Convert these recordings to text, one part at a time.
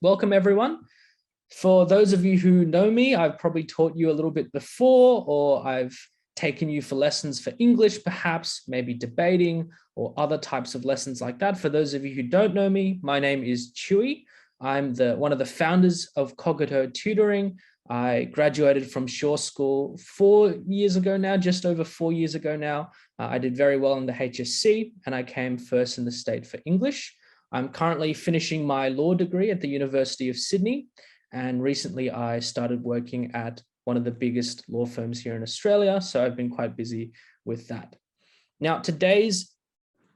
welcome everyone. For those of you who know me, I've probably taught you a little bit before, or I've taken you for lessons for English, perhaps, maybe debating or other types of lessons like that. For those of you who don't know me, my name is Chewy. I'm one of the founders of Cogito Tutoring. I graduated from Shaw School 4 years ago now, just over 4 years ago now. I did very well in the HSC and I came first in the state for English. I'm currently finishing my law degree at the University of Sydney. And recently I started working at one of the biggest law firms here in Australia. So I've been quite busy with that. Now, today's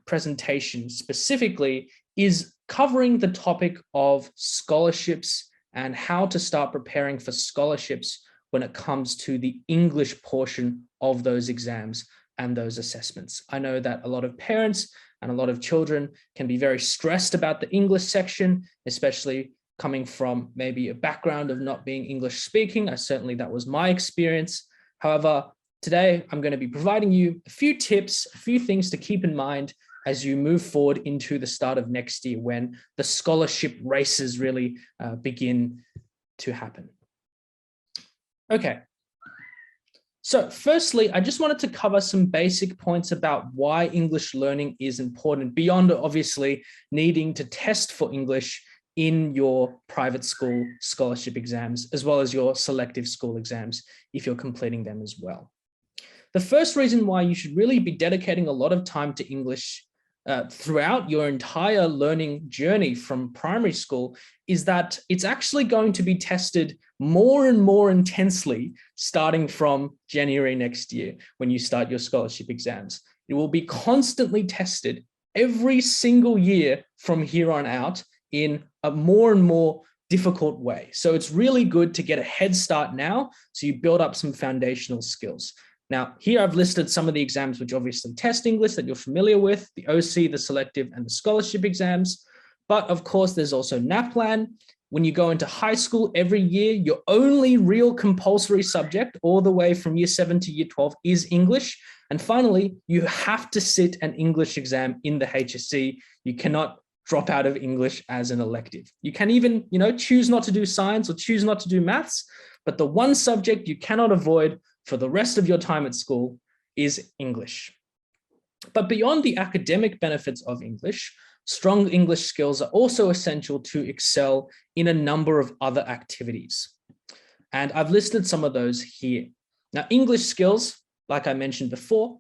presentation specifically is covering the topic of scholarships and how to start preparing for scholarships when it comes to the English portion of those exams and those assessments. I know that a lot of parents and a lot of children can be very stressed about the English section, especially coming from maybe a background of not being English speaking. That was my experience. However, today I'm going to be providing you a few tips, a few things to keep in mind as you move forward into the start of next year when the scholarship races really begin to happen. Okay. So firstly, I just wanted to cover some basic points about why English learning is important beyond obviously needing to test for English in your private school scholarship exams, as well as your selective school exams, if you're completing them as well. The first reason why you should really be dedicating a lot of time to English throughout your entire learning journey from primary school is that it's actually going to be tested more and more intensely starting from January next year when you start your scholarship exams. It will be constantly tested every single year from here on out in a more and more difficult way. So it's really good to get a head start now so you build up some foundational skills. Now, here I've listed some of the exams which obviously test English that you're familiar with, the OC, the selective, and the scholarship exams. But of course, there's also NAPLAN. When you go into high school every year, your only real compulsory subject all the way from year 7 to year 12 is English. And finally, you have to sit an English exam in the HSC. You cannot drop out of English as an elective. You can even, choose not to do science or choose not to do maths, but the one subject you cannot avoid for the rest of your time at school is English. But beyond the academic benefits of English, strong English skills are also essential to excel in a number of other activities. And I've listed some of those here. Now, English skills, like I mentioned before,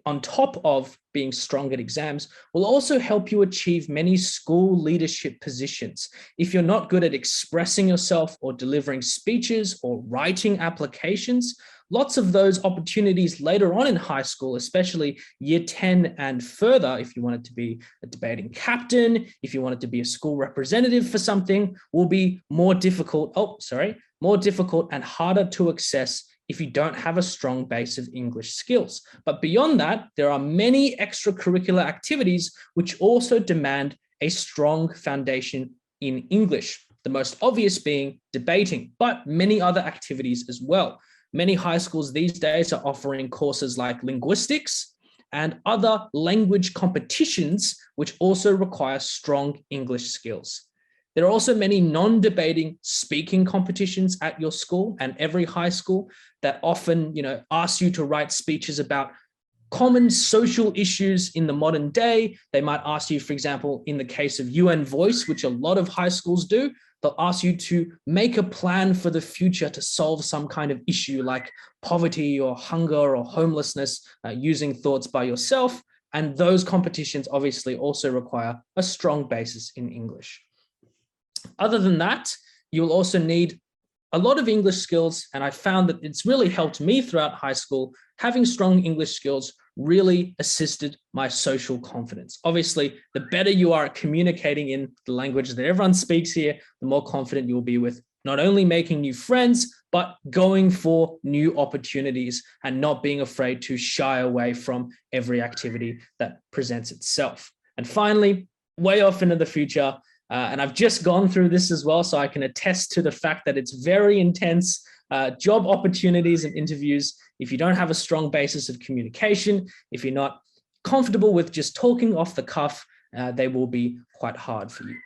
on top of being strong at exams, will also help you achieve many school leadership positions. If you're not good at expressing yourself or delivering speeches or writing applications, lots of those opportunities later on in high school, especially year 10 and further, if you wanted to be a debating captain, if you wanted to be a school representative for something, will be more difficult and harder to access if you don't have a strong base of English skills. But beyond that, there are many extracurricular activities which also demand a strong foundation in English. The most obvious being debating, but many other activities as well. Many high schools these days are offering courses like linguistics and other language competitions, which also require strong English skills. There are also many non-debating speaking competitions at your school and every high school that often, ask you to write speeches about common social issues in the modern day. They might ask you, for example, in the case of UN Voice, which a lot of high schools do, they'll ask you to make a plan for the future to solve some kind of issue like poverty or hunger or homelessness using thoughts by yourself. And those competitions obviously also require a strong basis in English. Other than that, you'll also need a lot of English skills, and I found that it's really helped me throughout high school. Having strong English skills really assisted my social confidence. Obviously, the better you are at communicating in the language that everyone speaks here, the more confident you'll be with not only making new friends, but going for new opportunities and not being afraid to shy away from every activity that presents itself. And finally, way off into the future, and I've just gone through this as well, so I can attest to the fact that it's very intense. Job opportunities and interviews, if you don't have a strong basis of communication, if you're not comfortable with just talking off the cuff, they will be quite hard for you.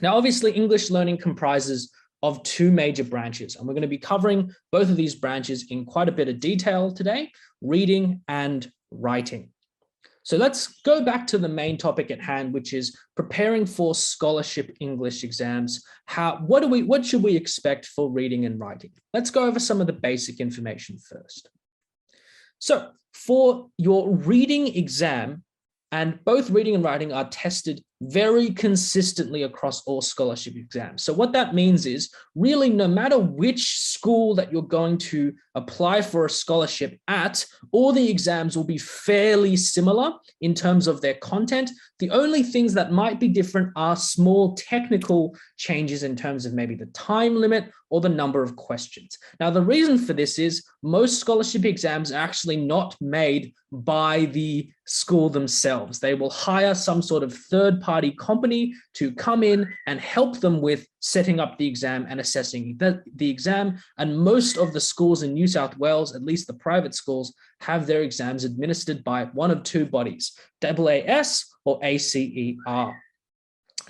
Now, obviously, English learning comprises of two major branches, and we're going to be covering both of these branches in quite a bit of detail today, reading and writing. So let's go back to the main topic at hand, which is preparing for scholarship English exams. What should we expect for reading and writing? Let's go over some of the basic information first. So for your reading exam, and both reading and writing are tested very consistently across all scholarship exams. So what that means is really no matter which school that you're going to apply for a scholarship at, all the exams will be fairly similar in terms of their content. The only things that might be different are small technical changes in terms of maybe the time limit or the number of questions. Now, the reason for this is most scholarship exams are actually not made by the school themselves. They will hire some sort of third-party company to come in and help them with setting up the exam and assessing the exam. And most of the schools in New South Wales, at least the private schools, have their exams administered by one of two bodies, AAS or ACER.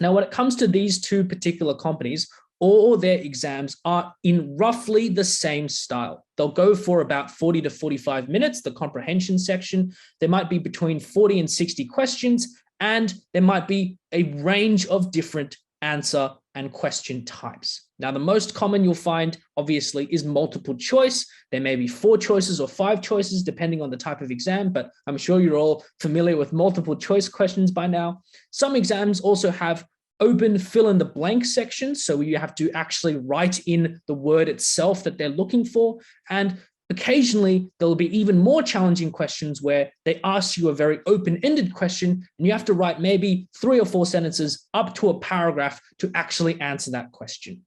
Now, when it comes to these two particular companies, all their exams are in roughly the same style. They'll go for about 40 to 45 minutes, the comprehension section. There might be between 40 and 60 questions, and there might be a range of different answer and question types. Now, the most common you'll find, obviously, is multiple choice. There may be 4 choices or 5 choices, depending on the type of exam, but I'm sure you're all familiar with multiple choice questions by now. Some exams also have open fill in the blank section. So you have to actually write in the word itself that they're looking for. And occasionally there'll be even more challenging questions where they ask you a very open-ended question and you have to write maybe 3 or 4 sentences up to a paragraph to actually answer that question.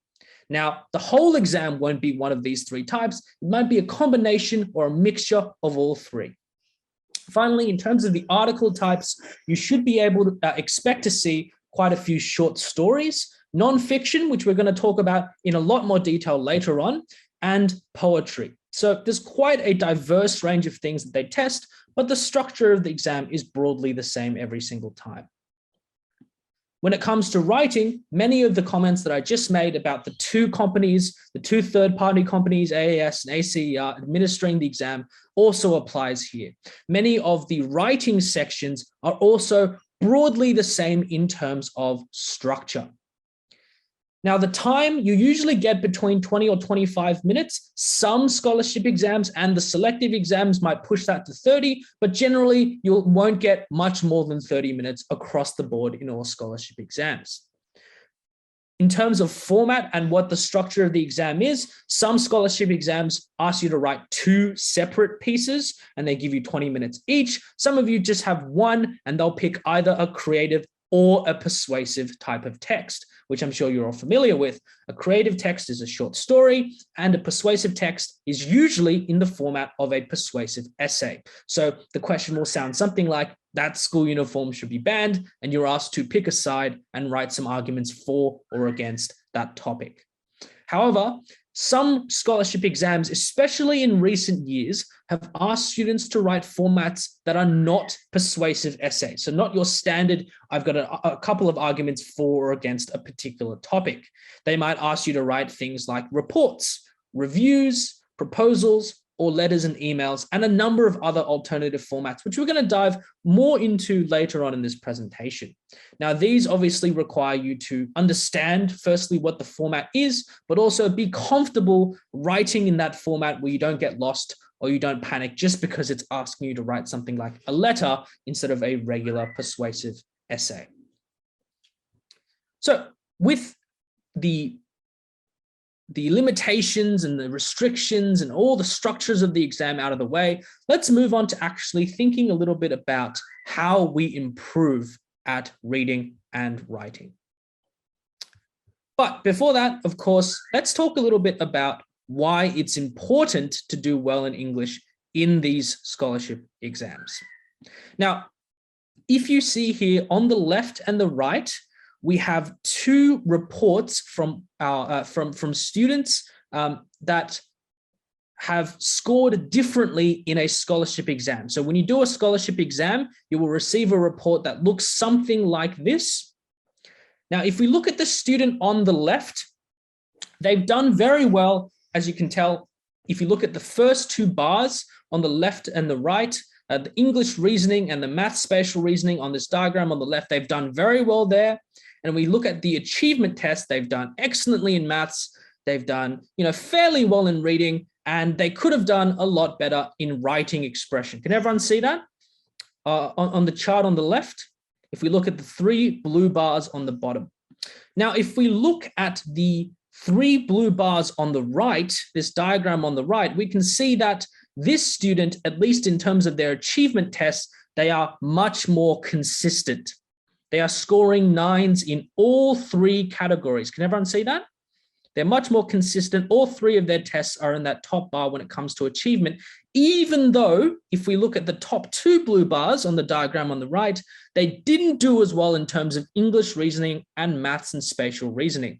Now, the whole exam won't be one of these 3 types. It might be a combination or a mixture of all 3. Finally, in terms of the article types, you should be able to expect to see quite a few short stories, non-fiction, which we're going to talk about in a lot more detail later on, and poetry. So there's quite a diverse range of things that they test, but the structure of the exam is broadly the same every single time. When it comes to writing, many of the comments that I just made about the 2 companies, the 2 third-party companies, AAS and ACER, administering the exam also applies here. Many of the writing sections are also broadly the same in terms of structure. Now, the time you usually get between 20 or 25 minutes. Some scholarship exams and the selective exams might push that to 30, but generally you won't get much more than 30 minutes across the board in all scholarship exams. In terms of format and what the structure of the exam is, some scholarship exams ask you to write 2 separate pieces and they give you 20 minutes each. Some of you just have one and they'll pick either a creative or a persuasive type of text, which I'm sure you're all familiar with. A creative text is a short story and a persuasive text is usually in the format of a persuasive essay. So the question will sound something like, that school uniform should be banned, and you're asked to pick a side and write some arguments for or against that topic. However, some scholarship exams, especially in recent years, have asked students to write formats that are not persuasive essays. So not your standard, I've got a couple of arguments for or against a particular topic. They might ask you to write things like reports, reviews, proposals, or letters and emails, and a number of other alternative formats, which we're going to dive more into later on in this presentation. Now, these obviously require you to understand, firstly, what the format is, but also be comfortable writing in that format where you don't get lost or you don't panic just because it's asking you to write something like a letter instead of a regular persuasive essay. So with the limitations and the restrictions and all the structures of the exam out of the way, let's move on to actually thinking a little bit about how we improve at reading and writing. But before that, of course, let's talk a little bit about why it's important to do well in English in these scholarship exams. Now, if you see here on the left and the right, we have 2 reports from students that have scored differently in a scholarship exam. So when you do a scholarship exam, you will receive a report that looks something like this. Now, if we look at the student on the left, they've done very well, as you can tell. If you look at the first two bars on the left and the right, the English reasoning and the math spatial reasoning on this diagram on the left, they've done very well there. And we look at the achievement test, they've done excellently in maths, they've done, fairly well in reading, and they could have done a lot better in writing expression. Can everyone see that? On the chart on the left, if we look at the three blue bars on the bottom. Now, if we look at the three blue bars on the right, this diagram on the right, we can see that this student, at least in terms of their achievement tests, they are much more consistent. They are scoring 9s in all three categories. Can everyone see that? They're much more consistent. All three of their tests are in that top bar when it comes to achievement, even though if we look at the top two blue bars on the diagram on the right, they didn't do as well in terms of English reasoning and maths and spatial reasoning.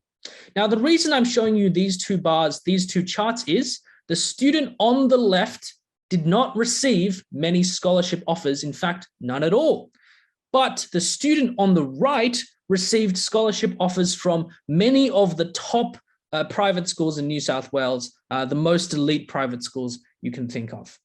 Now, the reason I'm showing you these two bars, these two charts is the student on the left did not receive many scholarship offers, in fact, none at all. But the student on the right received scholarship offers from many of the top private schools in New South Wales, the most elite private schools you can think of.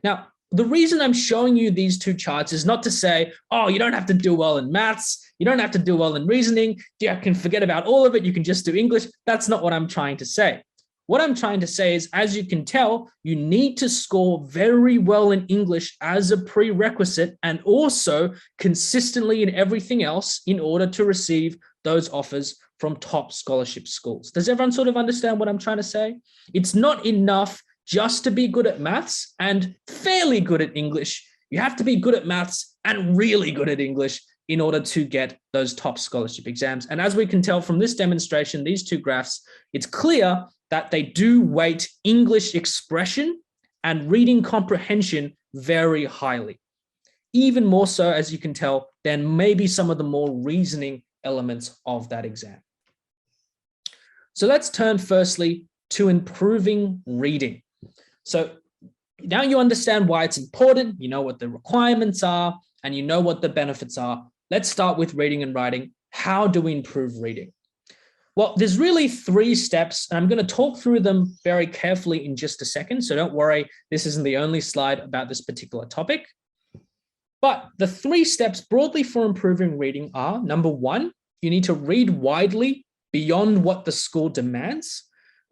Now, the reason I'm showing you these two charts is not to say, oh, you don't have to do well in maths, you don't have to do well in reasoning, you can forget about all of it, you can just do English. That's not what I'm trying to say. What I'm trying to say is, as you can tell, you need to score very well in English as a prerequisite and also consistently in everything else in order to receive those offers from top scholarship schools. Does everyone sort of understand what I'm trying to say? It's not enough just to be good at maths and fairly good at English. You have to be good at maths and really good at English in order to get those top scholarship exams. And as we can tell from this demonstration, these two graphs, it's clear that they do weight English expression and reading comprehension very highly. Even more so, as you can tell, than maybe some of the more reasoning elements of that exam. So let's turn firstly to improving reading. So now you understand why it's important, you know what the requirements are, and you know what the benefits are. Let's start with reading and writing. How do we improve reading? Well, there's really 3 steps, and I'm going to talk through them very carefully in just a second. So don't worry, this isn't the only slide about this particular topic. But the 3 steps broadly for improving reading are, number 1, you need to read widely beyond what the school demands.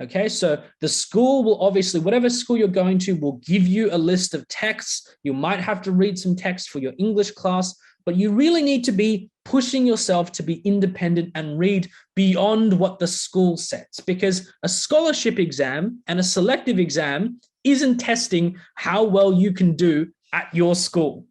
Okay, so the school will obviously, whatever school you're going to, will give you a list of texts. You might have to read some text for your English class, but you really need to be pushing yourself to be independent and read beyond what the school sets, because a scholarship exam and a selective exam isn't testing how well you can do at your school.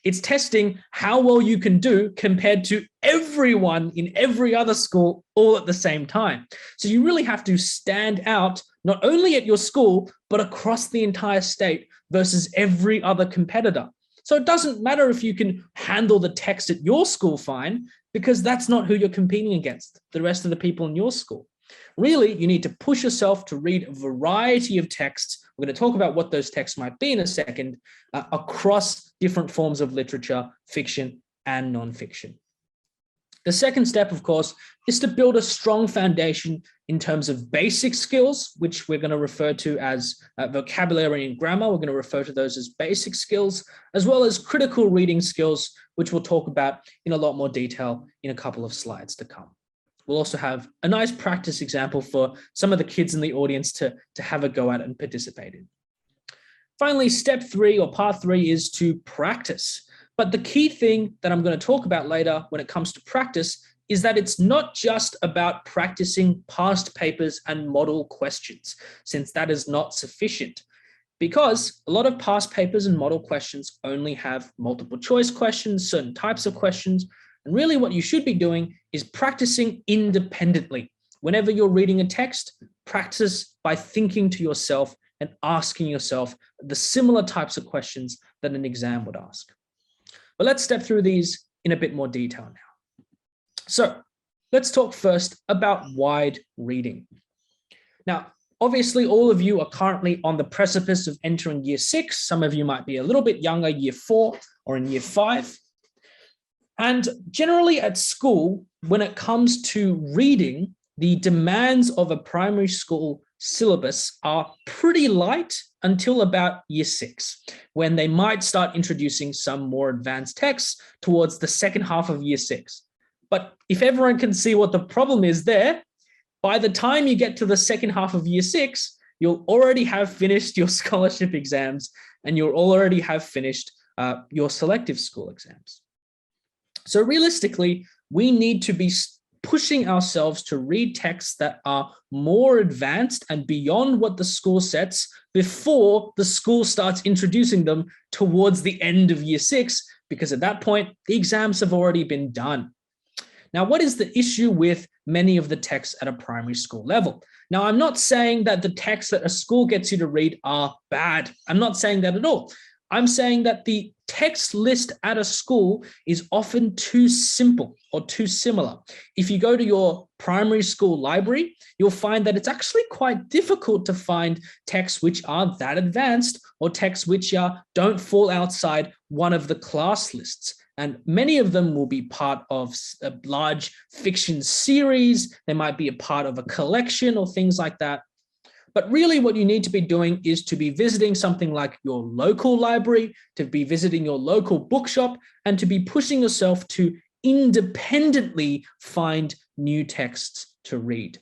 It's testing how well you can do compared to everyone in every other school all at the same time. So you really have to stand out not only at your school, but across the entire state versus every other competitor. So it doesn't matter if you can handle the text at your school fine, because that's not who you're competing against, the rest of the people in your school. Really, you need to push yourself to read a variety of texts. We're going to talk about what those texts might be in a second, across different forms of literature, fiction and nonfiction. The second step, of course, is to build a strong foundation in terms of basic skills, which we're going to refer to as vocabulary and grammar. We're going to refer to those as basic skills, as well as critical reading skills, which we'll talk about in a lot more detail in a couple of slides to come. We'll also have a nice practice example for some of the kids in the audience to have a go at and participate in. Finally, step 3 or part 3 is to practice. But the key thing that I'm going to talk about later when it comes to practice is that it's not just about practicing past papers and model questions, since that is not sufficient. Because a lot of past papers and model questions only have multiple choice questions, certain types of questions, and really what you should be doing is practicing independently. Whenever you're reading a text, practice by thinking to yourself and asking yourself the similar types of questions that an exam would ask. But let's step through these in a bit more detail now. So let's talk first about wide reading. Now, obviously, all of you are currently on the precipice of entering year 6. Some of you might be a little bit younger, year 4 or in year 5. And generally at school, when it comes to reading, the demands of a primary school syllabus are pretty light until about year 6, when they might start introducing some more advanced texts towards the second half of year 6. But if everyone can see what the problem is there, by the time you get to the second half of year 6, you'll already have finished your scholarship exams and you'll already have finished your selective school exams. So realistically, we need to be pushing ourselves to read texts that are more advanced and beyond what the school sets before the school starts introducing them towards the end of year 6, because at that point, the exams have already been done. Now, what is the issue with many of the texts at a primary school level? Now, I'm not saying that the texts that a school gets you to read are bad. I'm not saying that at all. I'm saying that the text list at a school is often too simple or too similar. If you go to your primary school library, you'll find that it's actually quite difficult to find texts which are that advanced or texts which don't fall outside one of the class lists. And many of them will be part of a large fiction series. They might be a part of a collection or things like that. But really what you need to be doing is to be visiting something like your local library, to be visiting your local bookshop, and to be pushing yourself to independently find new texts to read.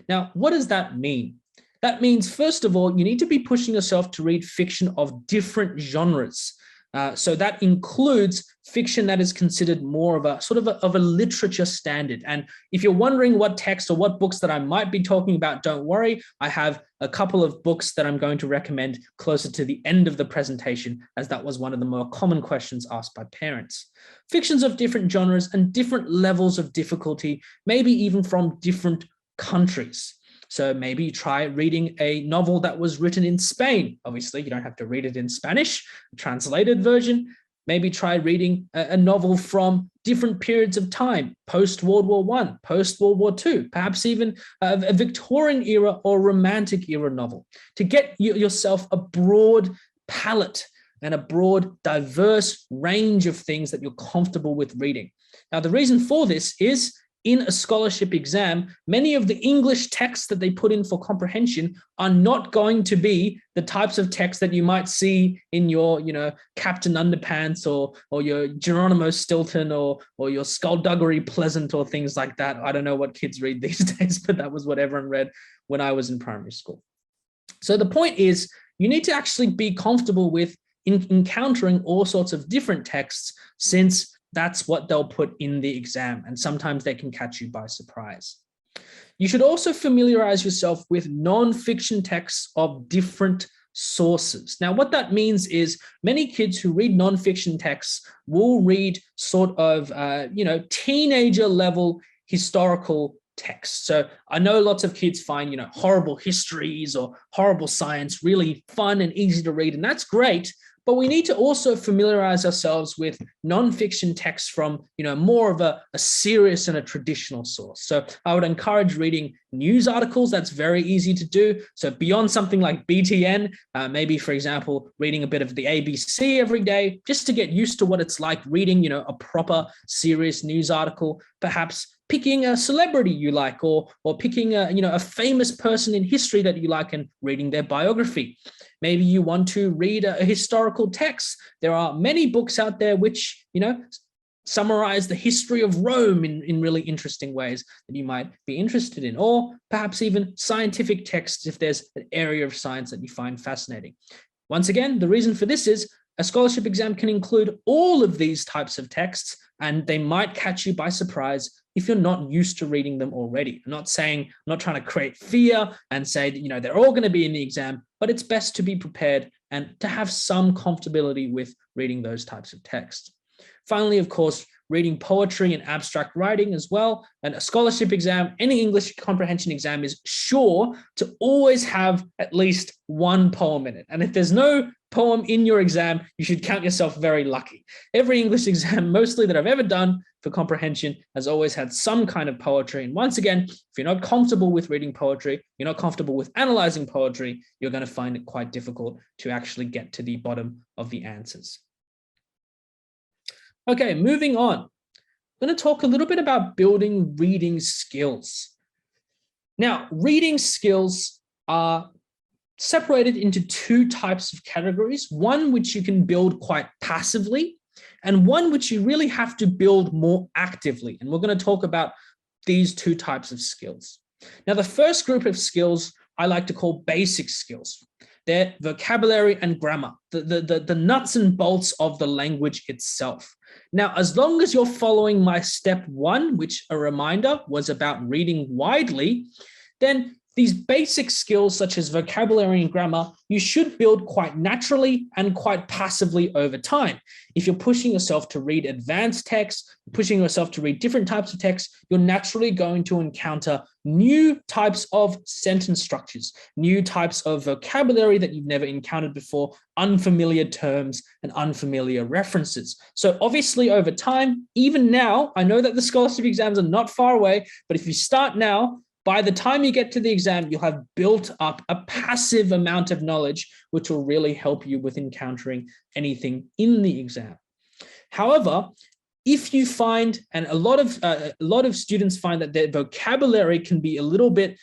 Now, what does that mean? That means, first of all, you need to be pushing yourself to read fiction of different genres. So that includes fiction that is considered more of a sort of a literature standard. And if you're wondering what text or what books that I might be talking about, don't worry. I have a couple of books that I'm going to recommend closer to the end of the presentation, as that was one of the more common questions asked by parents. Fictions of different genres and different levels of difficulty, maybe even from different countries. So maybe try reading a novel that was written in Spain. Obviously, you don't have to read it in Spanish, a translated version. Maybe try reading a novel from different periods of time, post-World War I, post-World War II, perhaps even a Victorian era or Romantic era novel, to get yourself a broad palette and a broad, diverse range of things that you're comfortable with reading. Now, the reason for this is, in a scholarship exam, many of the English texts that they put in for comprehension are not going to be the types of texts that you might see in your, Captain Underpants or your Geronimo Stilton or your Skullduggery Pleasant or things like that. I don't know what kids read these days, but that was what everyone read when I was in primary school. So the point is, you need to actually be comfortable with encountering all sorts of different texts, since that's what they'll put in the exam, and sometimes they can catch you by surprise. You should also familiarize yourself with non-fiction texts of different sources. Now, what that means is many kids who read non-fiction texts will read sort of, teenager level historical texts. So I know lots of kids find, horrible histories or horrible science really fun and easy to read, and that's great. But we need to also familiarize ourselves with non-fiction texts from, more of a serious and a traditional source. So I would encourage reading news articles. That's very easy to do. So beyond something like BTN, maybe, for example, reading a bit of the ABC every day, just to get used to what it's like reading, a proper serious news article, perhaps picking a celebrity you like, or picking a famous person in history that you like and reading their biography. Maybe you want to read a historical text. There are many books out there which, summarize the history of Rome in really interesting ways that you might be interested in, or perhaps even scientific texts if there's an area of science that you find fascinating. Once again, the reason for this is a scholarship exam can include all of these types of texts, and they might catch you by surprise if you're not used to reading them already. I'm not trying to create fear and say that, they're all going to be in the exam, but it's best to be prepared and to have some comfortability with reading those types of texts. Finally, of course, reading poetry and abstract writing as well. And a scholarship exam, any English comprehension exam, is sure to always have at least one poem in it. And if there's no poem in your exam, you should count yourself very lucky. Every English exam, mostly that I've ever done for comprehension, has always had some kind of poetry. And once again, if you're not comfortable with reading poetry, you're not comfortable with analyzing poetry, you're going to find it quite difficult to actually get to the bottom of the answers. Okay, moving on. I'm going to talk a little bit about building reading skills. Now, reading skills are separated into two types of categories, one which you can build quite passively and one which you really have to build more actively. And we're going to talk about these two types of skills. Now, the first group of skills I like to call basic skills. They're vocabulary and grammar, the nuts and bolts of the language itself. Now, as long as you're following my step one, which a reminder was about reading widely, then these basic skills such as vocabulary and grammar, you should build quite naturally and quite passively over time. If you're pushing yourself to read advanced text, pushing yourself to read different types of text, you're naturally going to encounter new types of sentence structures, new types of vocabulary that you've never encountered before, unfamiliar terms and unfamiliar references. So obviously over time, even now, I know that the scholarship exams are not far away, but if you start now, by the time you get to the exam, you'll have built up a passive amount of knowledge, which will really help you with encountering anything in the exam. However, if you find, and a lot of students find that their vocabulary can be a little bit,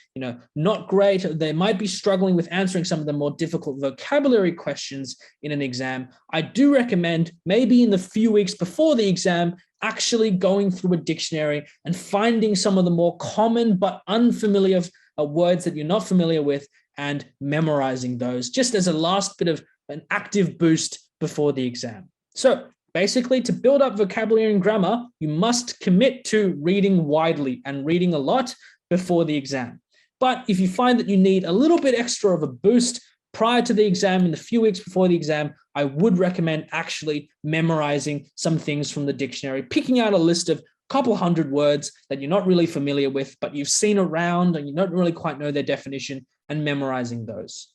not great, they might be struggling with answering some of the more difficult vocabulary questions in an exam, I do recommend maybe in the few weeks before the exam, actually going through a dictionary and finding some of the more common but unfamiliar words that you're not familiar with and memorizing those just as a last bit of an active boost before the exam. So basically, to build up vocabulary and grammar, you must commit to reading widely and reading a lot before the exam. But if you find that you need a little bit extra of a boost prior to the exam, in the few weeks before the exam, I would recommend actually memorizing some things from the dictionary, picking out a list of a couple hundred words that you're not really familiar with, but you've seen around and you don't really quite know their definition, and memorizing those.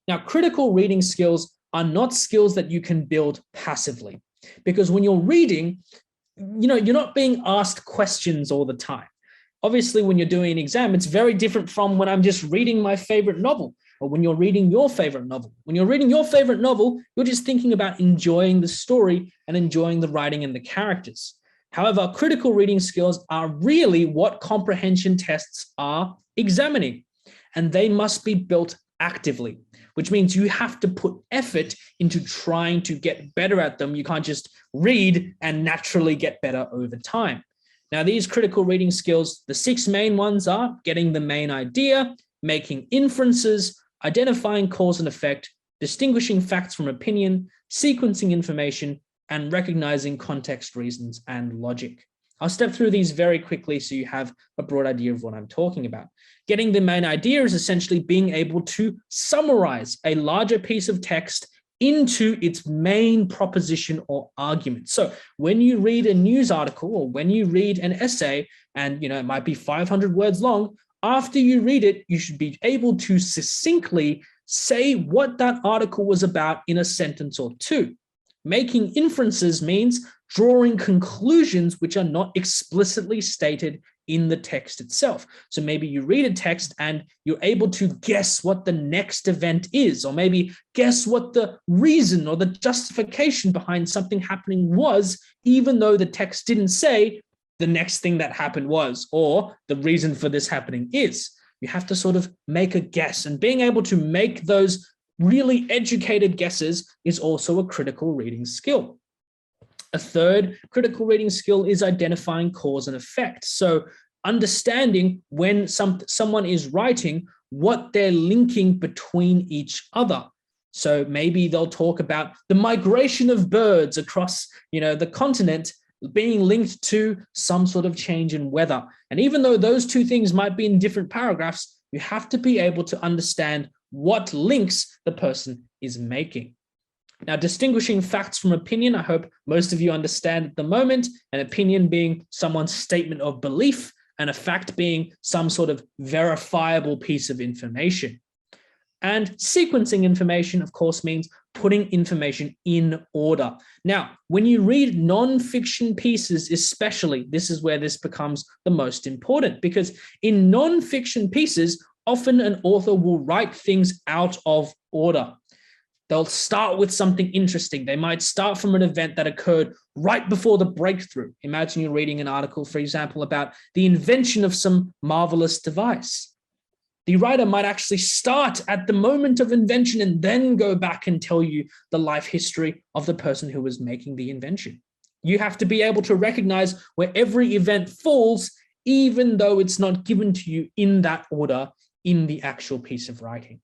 Now, critical reading skills are not skills that you can build passively, because when you're reading, you're not being asked questions all the time. Obviously, when you're doing an exam, it's very different from when I'm just reading my favorite novel or when you're reading your favorite novel. When you're reading your favorite novel, you're just thinking about enjoying the story and enjoying the writing and the characters. However, critical reading skills are really what comprehension tests are examining, and they must be built actively, which means you have to put effort into trying to get better at them. You can't just read and naturally get better over time. Now, these critical reading skills, the 6 main ones are getting the main idea, making inferences, identifying cause and effect, distinguishing facts from opinion, sequencing information, and recognizing context, reasons, and logic. I'll step through these very quickly so you have a broad idea of what I'm talking about. Getting the main idea is essentially being able to summarize a larger piece of text into its main proposition or argument. So when you read a news article or when you read an essay, and it might be 500 words long, after you read it, you should be able to succinctly say what that article was about in a sentence or two. Making inferences means drawing conclusions which are not explicitly stated in the text itself. So maybe you read a text and you're able to guess what the next event is, or maybe guess what the reason or the justification behind something happening was, even though the text didn't say the next thing that happened was, or the reason for this happening is. You have to sort of make a guess, and being able to make those really educated guesses is also a critical reading skill. A third critical reading skill is identifying cause and effect. So understanding when someone is writing, what they're linking between each other. So maybe they'll talk about the migration of birds across, the continent being linked to some sort of change in weather. And even though those two things might be in different paragraphs, you have to be able to understand what links the person is making. Now, distinguishing facts from opinion, I hope most of you understand at the moment, an opinion being someone's statement of belief and a fact being some sort of verifiable piece of information. And sequencing information, of course, means putting information in order. Now, when you read non-fiction pieces especially, this is where this becomes the most important, because in non-fiction pieces, often an author will write things out of order. They'll start with something interesting. They might start from an event that occurred right before the breakthrough. Imagine you're reading an article, for example, about the invention of some marvelous device. The writer might actually start at the moment of invention and then go back and tell you the life history of the person who was making the invention. You have to be able to recognize where every event falls, even though it's not given to you in that order in the actual piece of writing.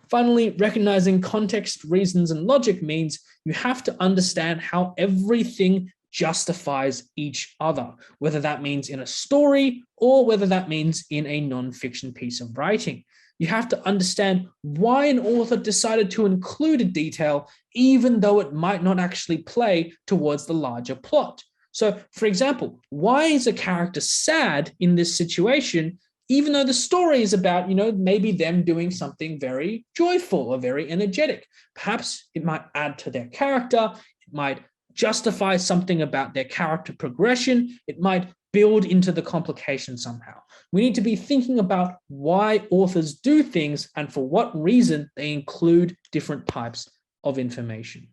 Finally, recognizing context, reasons, and logic means you have to understand how everything justifies each other, whether that means in a story or whether that means in a non-fiction piece of writing. You have to understand why an author decided to include a detail, even though it might not actually play towards the larger plot. So, for example, why is a character sad in this situation, even though the story is about, maybe them doing something very joyful or very energetic? Perhaps it might add to their character. It might justify something about their character progression. It might build into the complication somehow. We need to be thinking about why authors do things and for what reason they include different types of information.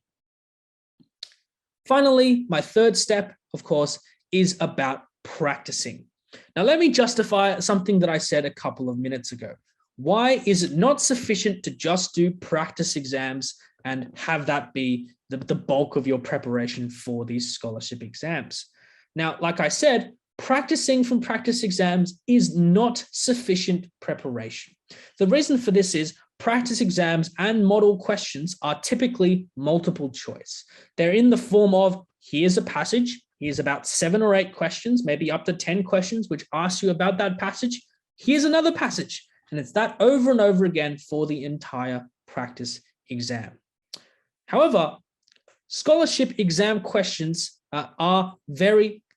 Finally, my third step, of course, is about practicing. Now, let me justify something that I said a couple of minutes ago. Why is it not sufficient to just do practice exams and have that be the bulk of your preparation for these scholarship exams? Now, like I said, practicing from practice exams is not sufficient preparation. The reason for this is practice exams and model questions are typically multiple choice. They're in the form of, here's a passage, here's about 7 or 8 questions, maybe up to 10 questions, which ask you about that passage. Here's another passage. And it's that over and over again for the entire practice exam. However, scholarship exam questions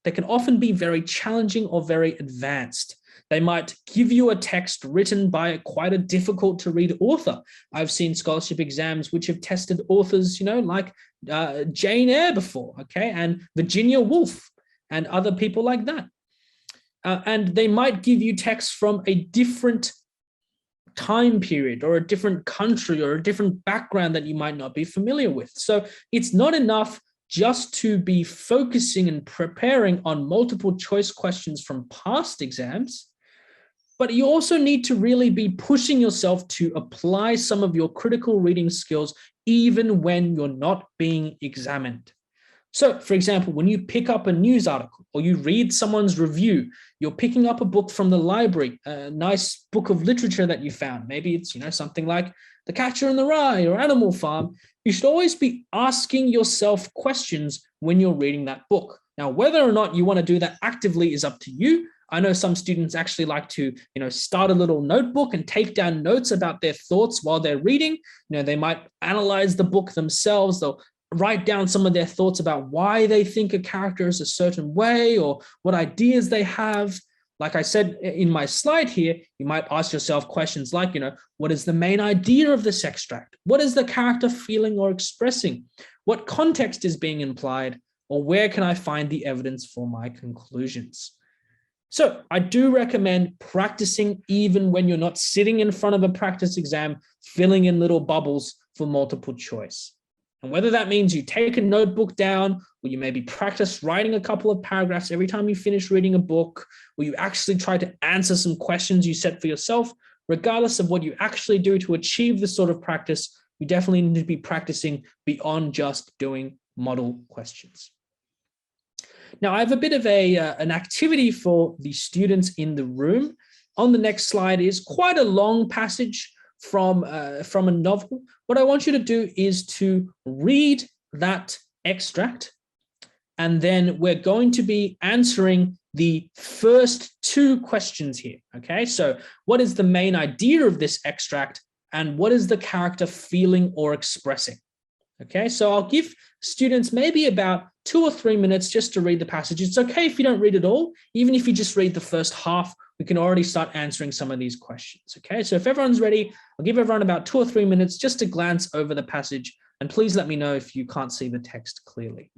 they can often be very challenging or very advanced. They might give you a text written by quite a difficult to read author. I've seen scholarship exams which have tested authors, like Jane Eyre before, okay, and Virginia Woolf and other people like that. And they might give you texts from a different time period or a different country or a different background that you might not be familiar with. So it's not enough just to be focusing and preparing on multiple choice questions from past exams, but you also need to really be pushing yourself to apply some of your critical reading skills even when you're not being examined. So, for example, when you pick up a news article or you read someone's review, you're picking up a book from the library, a nice book of literature that you found. Maybe it's, something like The Catcher in the Rye or Animal Farm. You should always be asking yourself questions when you're reading that book. Now, whether or not you want to do that actively is up to you. I know some students actually like to, start a little notebook and take down notes about their thoughts while they're reading. They might analyze the book themselves. They'll write down some of their thoughts about why they think a character is a certain way or what ideas they have. Like I said in my slide here, you might ask yourself questions like, what is the main idea of this extract? What is the character feeling or expressing? What context is being implied? Or where can I find the evidence for my conclusions? So I do recommend practicing even when you're not sitting in front of a practice exam, filling in little bubbles for multiple choice. And whether that means you take a notebook down, or you maybe practice writing a couple of paragraphs every time you finish reading a book, or you actually try to answer some questions you set for yourself, regardless of what you actually do to achieve this sort of practice, you definitely need to be practicing beyond just doing model questions. Now, I have a bit of an activity for the students in the room. On the next slide is quite a long passage from a novel. What I want you to do is to read that extract, and then we're going to be answering the first 2 questions here, okay? So what is the main idea of this extract, and what is the character feeling or expressing? Okay, so I'll give students maybe about 2 or 3 minutes just to read the passage. It's okay if you don't read it all. Even if you just read the first half, we can already start answering some of these questions. Okay, so if everyone's ready, I'll give everyone about 2 or 3 minutes just to glance over the passage. And please let me know if you can't see the text clearly.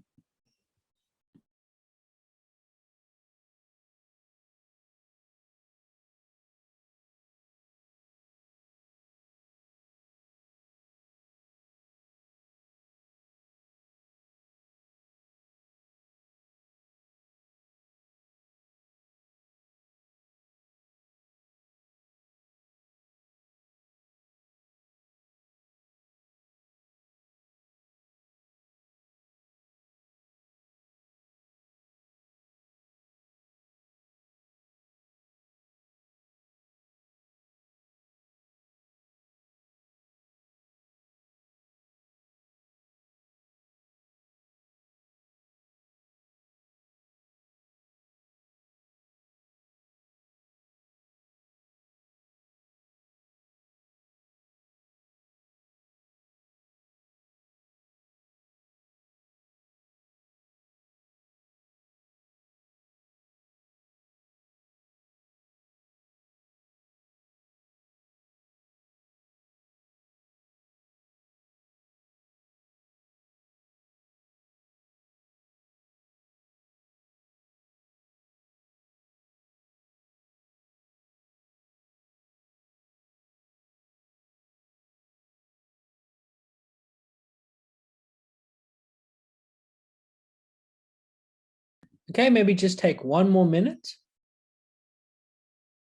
Okay, maybe just take 1 more minute.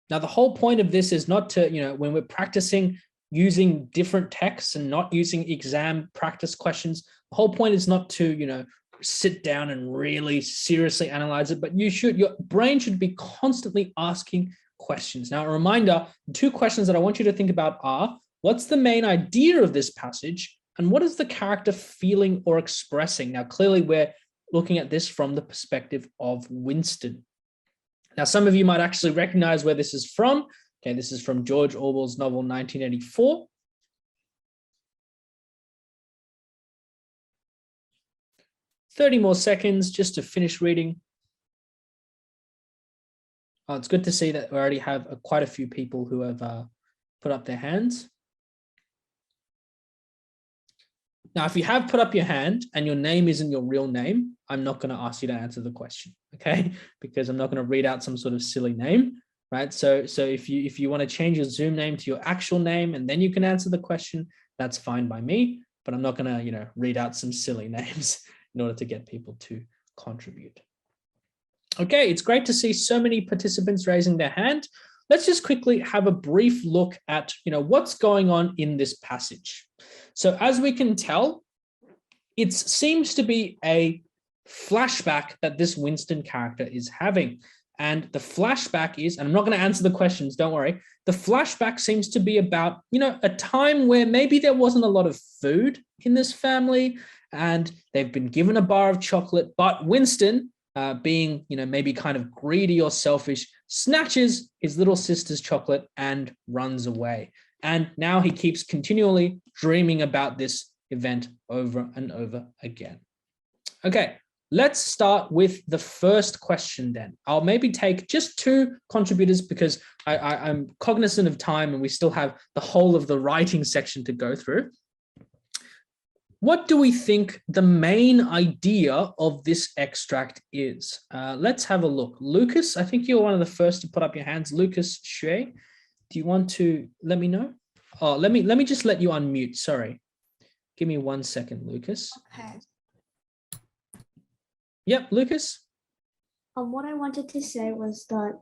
Now, the whole point of this is not to, when we're practicing using different texts and not using exam practice questions, the whole point is not to, sit down and really seriously analyze it, but your brain should be constantly asking questions. Now, a reminder, the 2 questions that I want you to think about are, what's the main idea of this passage? And what is the character feeling or expressing? Now, clearly we're looking at this from the perspective of Winston. Now, some of you might actually recognize where this is from. Okay, this is from George Orwell's novel 1984. "30 more seconds just to finish reading." Oh, it's good to see that we already have quite a few people who have put up their hands. Now, if you have put up your hand and your name isn't your real name, I'm not going to ask you to answer the question, okay? Because I'm not going to read out some sort of silly name, right? So if you want to change your Zoom name to your actual name and then you can answer the question, that's fine by me. But I'm not going to, read out some silly names in order to get people to contribute. Okay, it's great to see so many participants raising their hand. Let's just quickly have a brief look at, what's going on in this passage. So as we can tell, it seems to be a flashback that this Winston character is having. And the flashback is, and I'm not going to answer the questions, don't worry. The flashback seems to be about, a time where maybe there wasn't a lot of food in this family and they've been given a bar of chocolate, but Winston, being, maybe kind of greedy or selfish, snatches his little sister's chocolate and runs away. And now he keeps continually dreaming about this event over and over again. Okay, let's start with the first question then. I'll maybe take just 2 contributors because I'm cognizant of time and we still have the whole of the writing section to go through. What do we think the main idea of this extract is? Let's have a look. Lucas, I think you're one of the first to put up your hands. Lucas Xue, do you want to let me know? Oh, let me just let you unmute. Sorry. Give me 1 second, Lucas. Okay. Yep, Lucas. What I wanted to say was that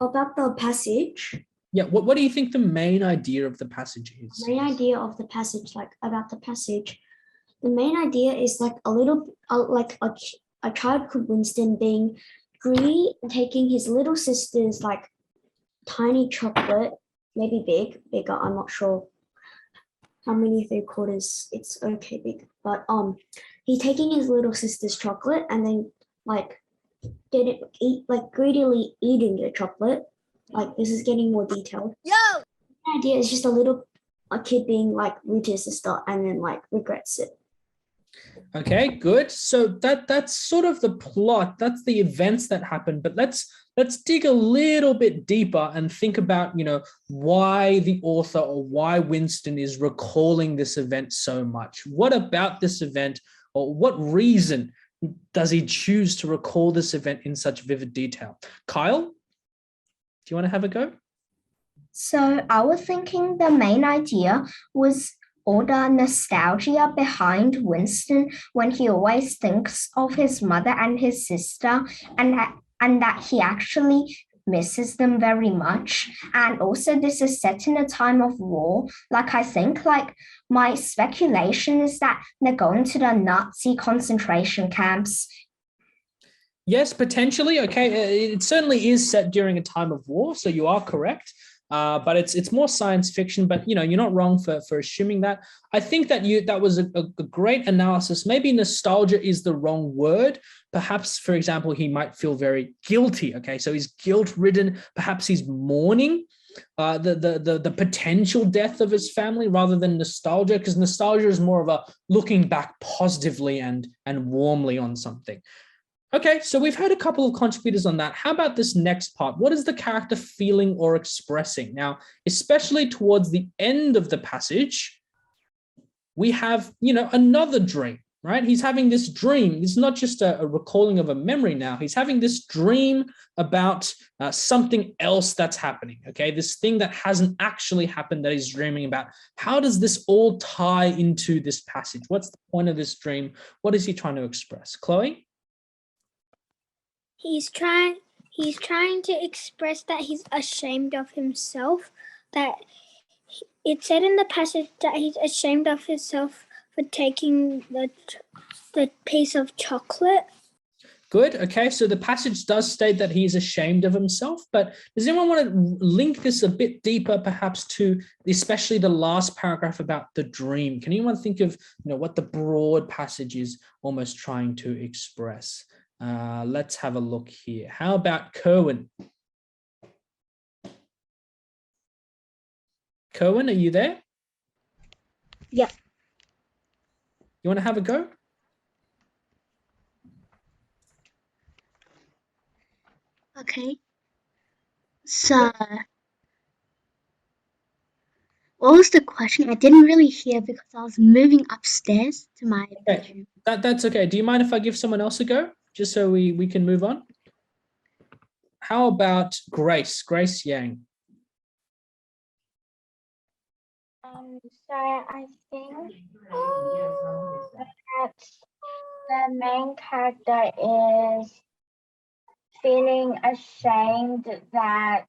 about the passage. Yeah, what do you think the main idea of the passage is? The main idea of the passage, about the passage, the main idea is a child called Winston being greedy and taking his little sister's tiny chocolate, maybe bigger, I'm not sure how many 3/4, it's okay big, but he's taking his little sister's chocolate and then greedily eating the chocolate. This is getting more detailed. Yo! The idea is just a kid being rude to his sister and then regrets it. Okay, good. So that's sort of the plot. That's the events that happen. But let's dig a little bit deeper and think about, why the author or why Winston is recalling this event so much. What about this event, or what reason does he choose to recall this event in such vivid detail? Kyle, do you want to have a go? So I was thinking the main idea was all the nostalgia behind Winston when he always thinks of his mother and his sister, and that he actually misses them very much. And also this is set in a time of war. I think my speculation is that they're going to the Nazi concentration camps. Yes, potentially. Okay, it certainly is set during a time of war, so you are correct. But it's more science fiction. But you're not wrong for assuming that. I think that was a great analysis. Maybe nostalgia is the wrong word. Perhaps, for example, he might feel very guilty. Okay, so he's guilt-ridden. Perhaps he's mourning the potential death of his family rather than nostalgia, because nostalgia is more of a looking back positively and warmly on something. Okay, so we've had a couple of contributors on that. How about this next part? What is the character feeling or expressing? Now, especially towards the end of the passage, we have, another dream. right? He's having this dream. It's not just a recalling of a memory now. He's having this dream about something else that's happening, okay? This thing that hasn't actually happened that he's dreaming about. How does this all tie into this passage? What's the point of this dream? What is he trying to express? Chloe? He's trying to express that he's ashamed of himself, that it said in the passage that he's ashamed of himself for taking the piece of chocolate. Good. Okay. So the passage does state that he's ashamed of himself, but does anyone want to link this a bit deeper, perhaps to especially the last paragraph about the dream? Can anyone think of, what the broad passage is almost trying to express? Let's have a look here. How about Kerwin? Kerwin, are you there? Yeah. You want to have a go? Okay. So, what was the question? I didn't really hear because I was moving upstairs to my bedroom. That's okay. Do you mind if I give someone else a go? Just so we can move on. How about Grace Yang? So I think that the main character is feeling ashamed that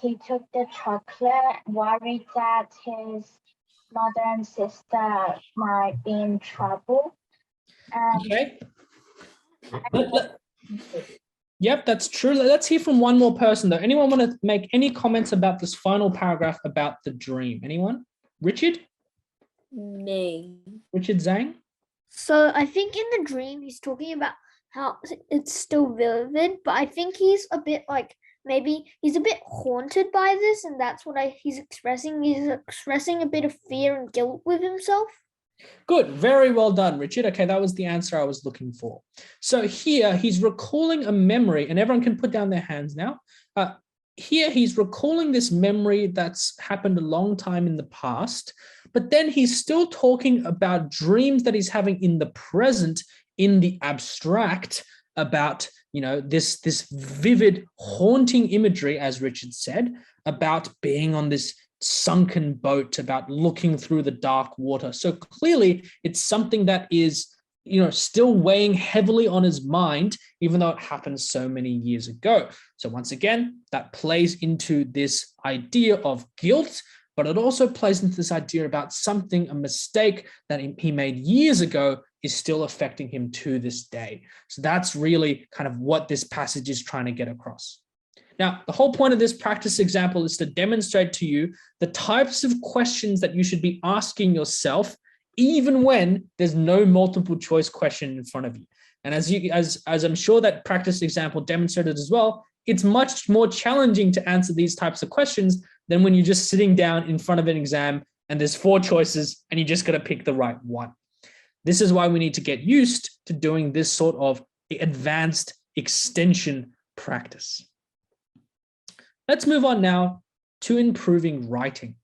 he took the chocolate, worried that his mother and sister might be in trouble. Okay. Yep, that's true. Let's hear from one more person though. Anyone want to make any comments about this final paragraph about the dream? Anyone? Richard? Me. Richard Zhang? So I think in the dream he's talking about how it's still vivid, but I think he's a bit maybe he's a bit haunted by this, and that's what he's expressing. He's expressing a bit of fear and guilt with himself. Good. Very well done, Richard. Okay, that was the answer I was looking for. So here he's recalling a memory, and everyone can put down their hands now. Here he's recalling this memory that's happened a long time in the past, but then he's still talking about dreams that he's having in the present, in the abstract, about this vivid, haunting imagery, as Richard said, about being on this sunken boat, about looking through the dark water. So clearly it's something that is still weighing heavily on his mind, even though it happened so many years ago. So once again, that plays into this idea of guilt, but it also plays into this idea about something, a mistake that he made years ago is still affecting him to this day. So that's really kind of what this passage is trying to get across. Now, the whole point of this practice example is to demonstrate to you the types of questions that you should be asking yourself, even when there's no multiple choice question in front of you. And as I'm sure that practice example demonstrated as well, it's much more challenging to answer these types of questions than when you're just sitting down in front of an exam and there's 4 choices and you just got to pick the right one. This is why we need to get used to doing this sort of advanced extension practice. Let's move on now to improving writing.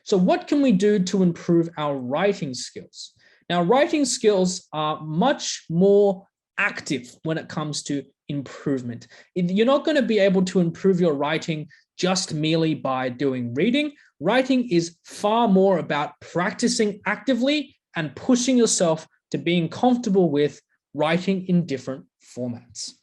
So what can we do to improve our writing skills? Now, writing skills are much more active when it comes to improvement. You're not going to be able to improve your writing just merely by doing reading. Writing is far more about practicing actively and pushing yourself to being comfortable with writing in different formats.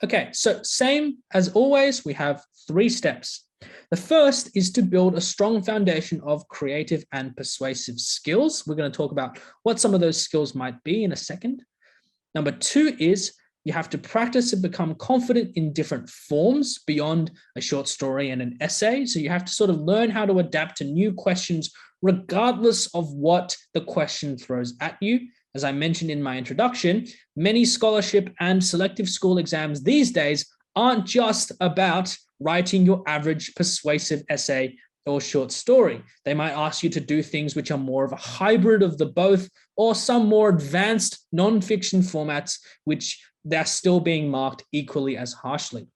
Okay, so same as always, we have 3 steps. The first is to build a strong foundation of creative and persuasive skills. We're going to talk about what some of those skills might be in a second. Number 2 is you have to practice and become confident in different forms beyond a short story and an essay. So you have to sort of learn how to adapt to new questions regardless of what the question throws at you. As I mentioned in my introduction, many scholarship and selective school exams these days aren't just about writing your average persuasive essay or short story. They might ask you to do things which are more of a hybrid of the both, or some more advanced non-fiction formats, which they're still being marked equally as harshly.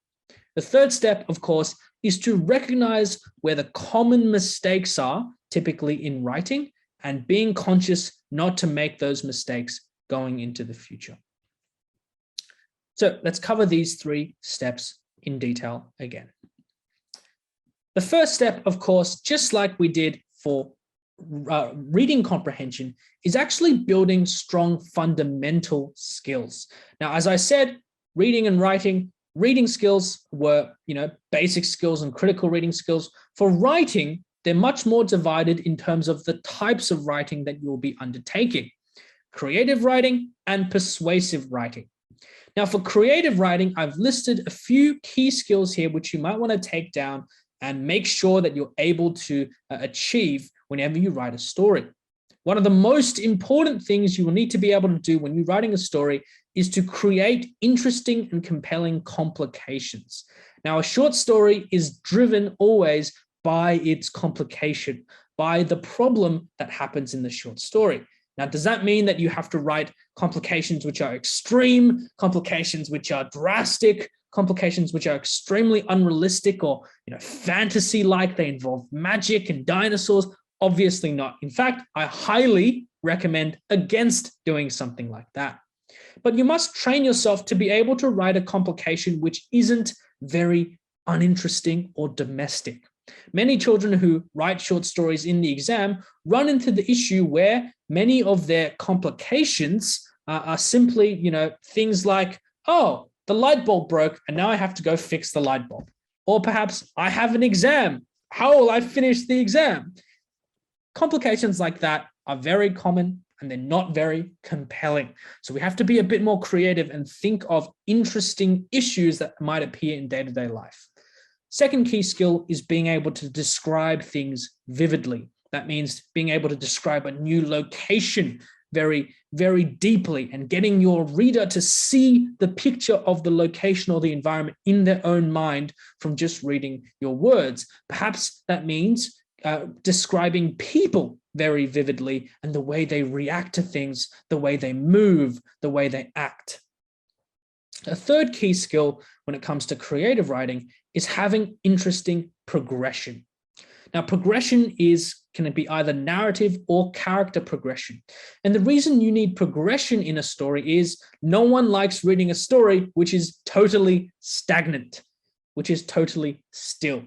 The third step, of course, is to recognize where the common mistakes are, typically in writing, and being conscious not to make those mistakes going into the future. So let's cover these 3 steps in detail again. The first step, of course, just like we did for reading comprehension, is actually building strong fundamental skills. Now, as I said, reading and writing, reading skills were, basic skills and critical reading skills. For writing, they're much more divided in terms of the types of writing that you'll be undertaking: creative writing and persuasive writing. Now, for creative writing, I've listed a few key skills here which you might want to take down and make sure that you're able to achieve whenever you write a story. One of the most important things you will need to be able to do when you're writing a story is to create interesting and compelling complications. Now, a short story is driven always by its complication, by the problem that happens in the short story. Now, does that mean that you have to write complications which are extreme, complications which are drastic, complications which are extremely unrealistic or fantasy-like, they involve magic and dinosaurs? Obviously not. In fact, I highly recommend against doing something like that. But you must train yourself to be able to write a complication which isn't very uninteresting or domestic. Many children who write short stories in the exam run into the issue where many of their complications are simply, things like, oh, the light bulb broke and now I have to go fix the light bulb. Or perhaps I have an exam. How will I finish the exam? Complications like that are very common and they're not very compelling. So we have to be a bit more creative and think of interesting issues that might appear in day-to-day life. Second key skill is being able to describe things vividly. That means being able to describe a new location very, very deeply and getting your reader to see the picture of the location or the environment in their own mind from just reading your words. Perhaps that means describing people very vividly and the way they react to things, the way they move, the way they act. A third key skill when it comes to creative writing is having interesting progression. Now, progression can it be either narrative or character progression. And the reason you need progression in a story is no one likes reading a story which is totally stagnant, which is totally still.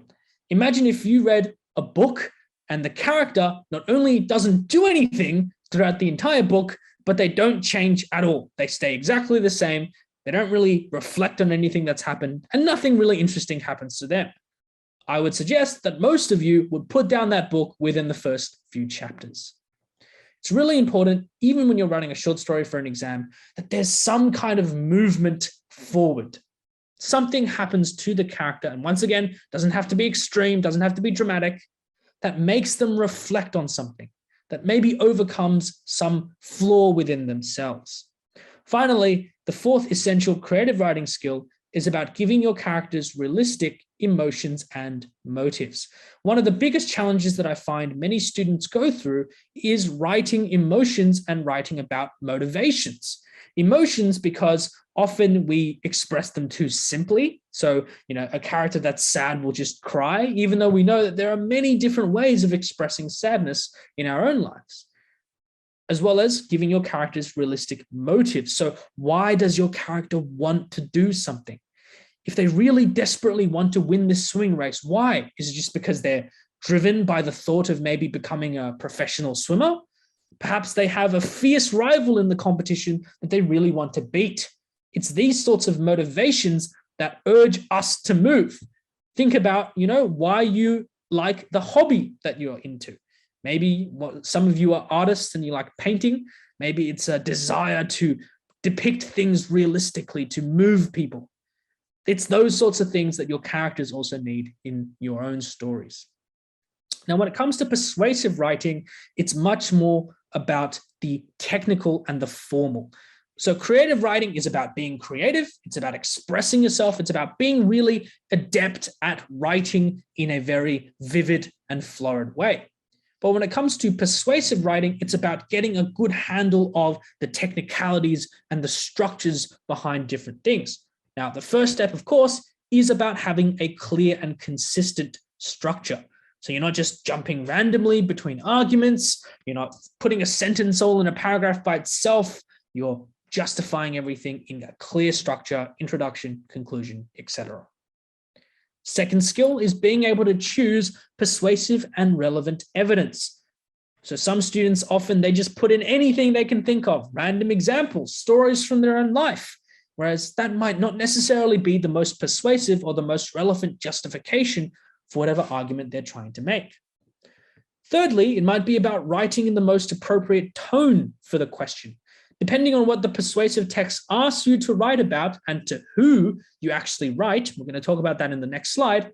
Imagine if you read a book and the character not only doesn't do anything throughout the entire book, but they don't change at all. They stay exactly the same. They don't really reflect on anything that's happened and nothing really interesting happens to them. I would suggest that most of you would put down that book within the first few chapters. It's really important, even when you're writing a short story for an exam, that there's some kind of movement forward. Something happens to the character, and once again, doesn't have to be extreme, doesn't have to be dramatic, that makes them reflect on something, that maybe overcomes some flaw within themselves. Finally, the fourth essential creative writing skill is about giving your characters realistic emotions and motives. One of the biggest challenges that I find many students go through is writing emotions and writing about motivations. Emotions because often we express them too simply. So, a character that's sad will just cry, even though we know that there are many different ways of expressing sadness in our own lives, as well as giving your characters realistic motives. So why does your character want to do something? If they really desperately want to win this swimming race, why? Is it just because they're driven by the thought of maybe becoming a professional swimmer? Perhaps they have a fierce rival in the competition that they really want to beat. It's these sorts of motivations that urge us to move. Think about, why you like the hobby that you're into. Maybe some of you are artists and you like painting. Maybe it's a desire to depict things realistically, to move people. It's those sorts of things that your characters also need in your own stories. Now, when it comes to persuasive writing, it's much more about the technical and the formal. So creative writing is about being creative. It's about expressing yourself. It's about being really adept at writing in a very vivid and florid way. But when it comes to persuasive writing, it's about getting a good handle of the technicalities and the structures behind different things. Now, the first step, of course, is about having a clear and consistent structure. So you're not just jumping randomly between arguments. You're not putting a sentence all in a paragraph by itself. You're justifying everything in a clear structure, introduction, conclusion, etc. Second skill is being able to choose persuasive and relevant evidence. So some students often, they just put in anything they can think of, random examples, stories from their own life, whereas that might not necessarily be the most persuasive or the most relevant justification for whatever argument they're trying to make. Thirdly, it might be about writing in the most appropriate tone for the question. Depending on what the persuasive text asks you to write about and to who you actually write, we're going to talk about that in the next slide,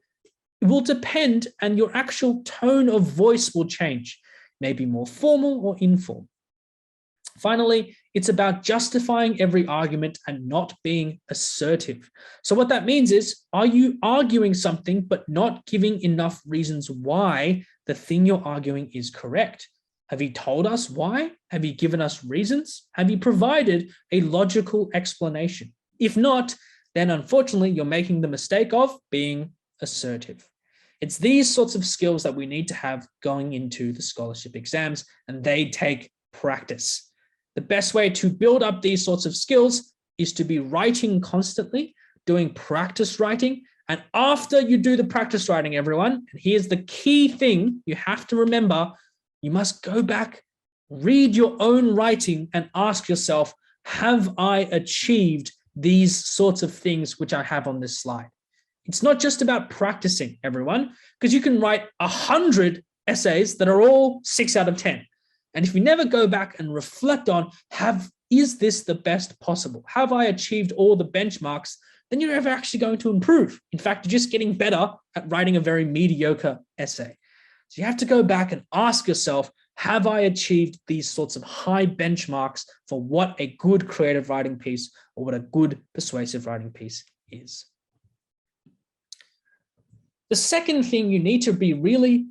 it will depend, and your actual tone of voice will change, maybe more formal or informal. Finally, it's about justifying every argument and not being assertive. So what that means is, are you arguing something but not giving enough reasons why the thing you're arguing is correct? Have you told us why? Have you given us reasons? Have you provided a logical explanation? If not, then unfortunately, you're making the mistake of being assertive. It's these sorts of skills that we need to have going into the scholarship exams, and they take practice. The best way to build up these sorts of skills is to be writing constantly, doing practice writing. And after you do the practice writing, everyone, and here's the key thing you have to remember, you must go back, read your own writing and ask yourself, have I achieved these sorts of things which I have on this slide? It's not just about practicing, everyone, because you can write 100 essays that are all 6 out of 10. And if you never go back and reflect on, is this the best possible? Have I achieved all the benchmarks? Then you're never actually going to improve. In fact, you're just getting better at writing a very mediocre essay. So you have to go back and ask yourself, have I achieved these sorts of high benchmarks for what a good creative writing piece or what a good persuasive writing piece is? The second thing you need to be really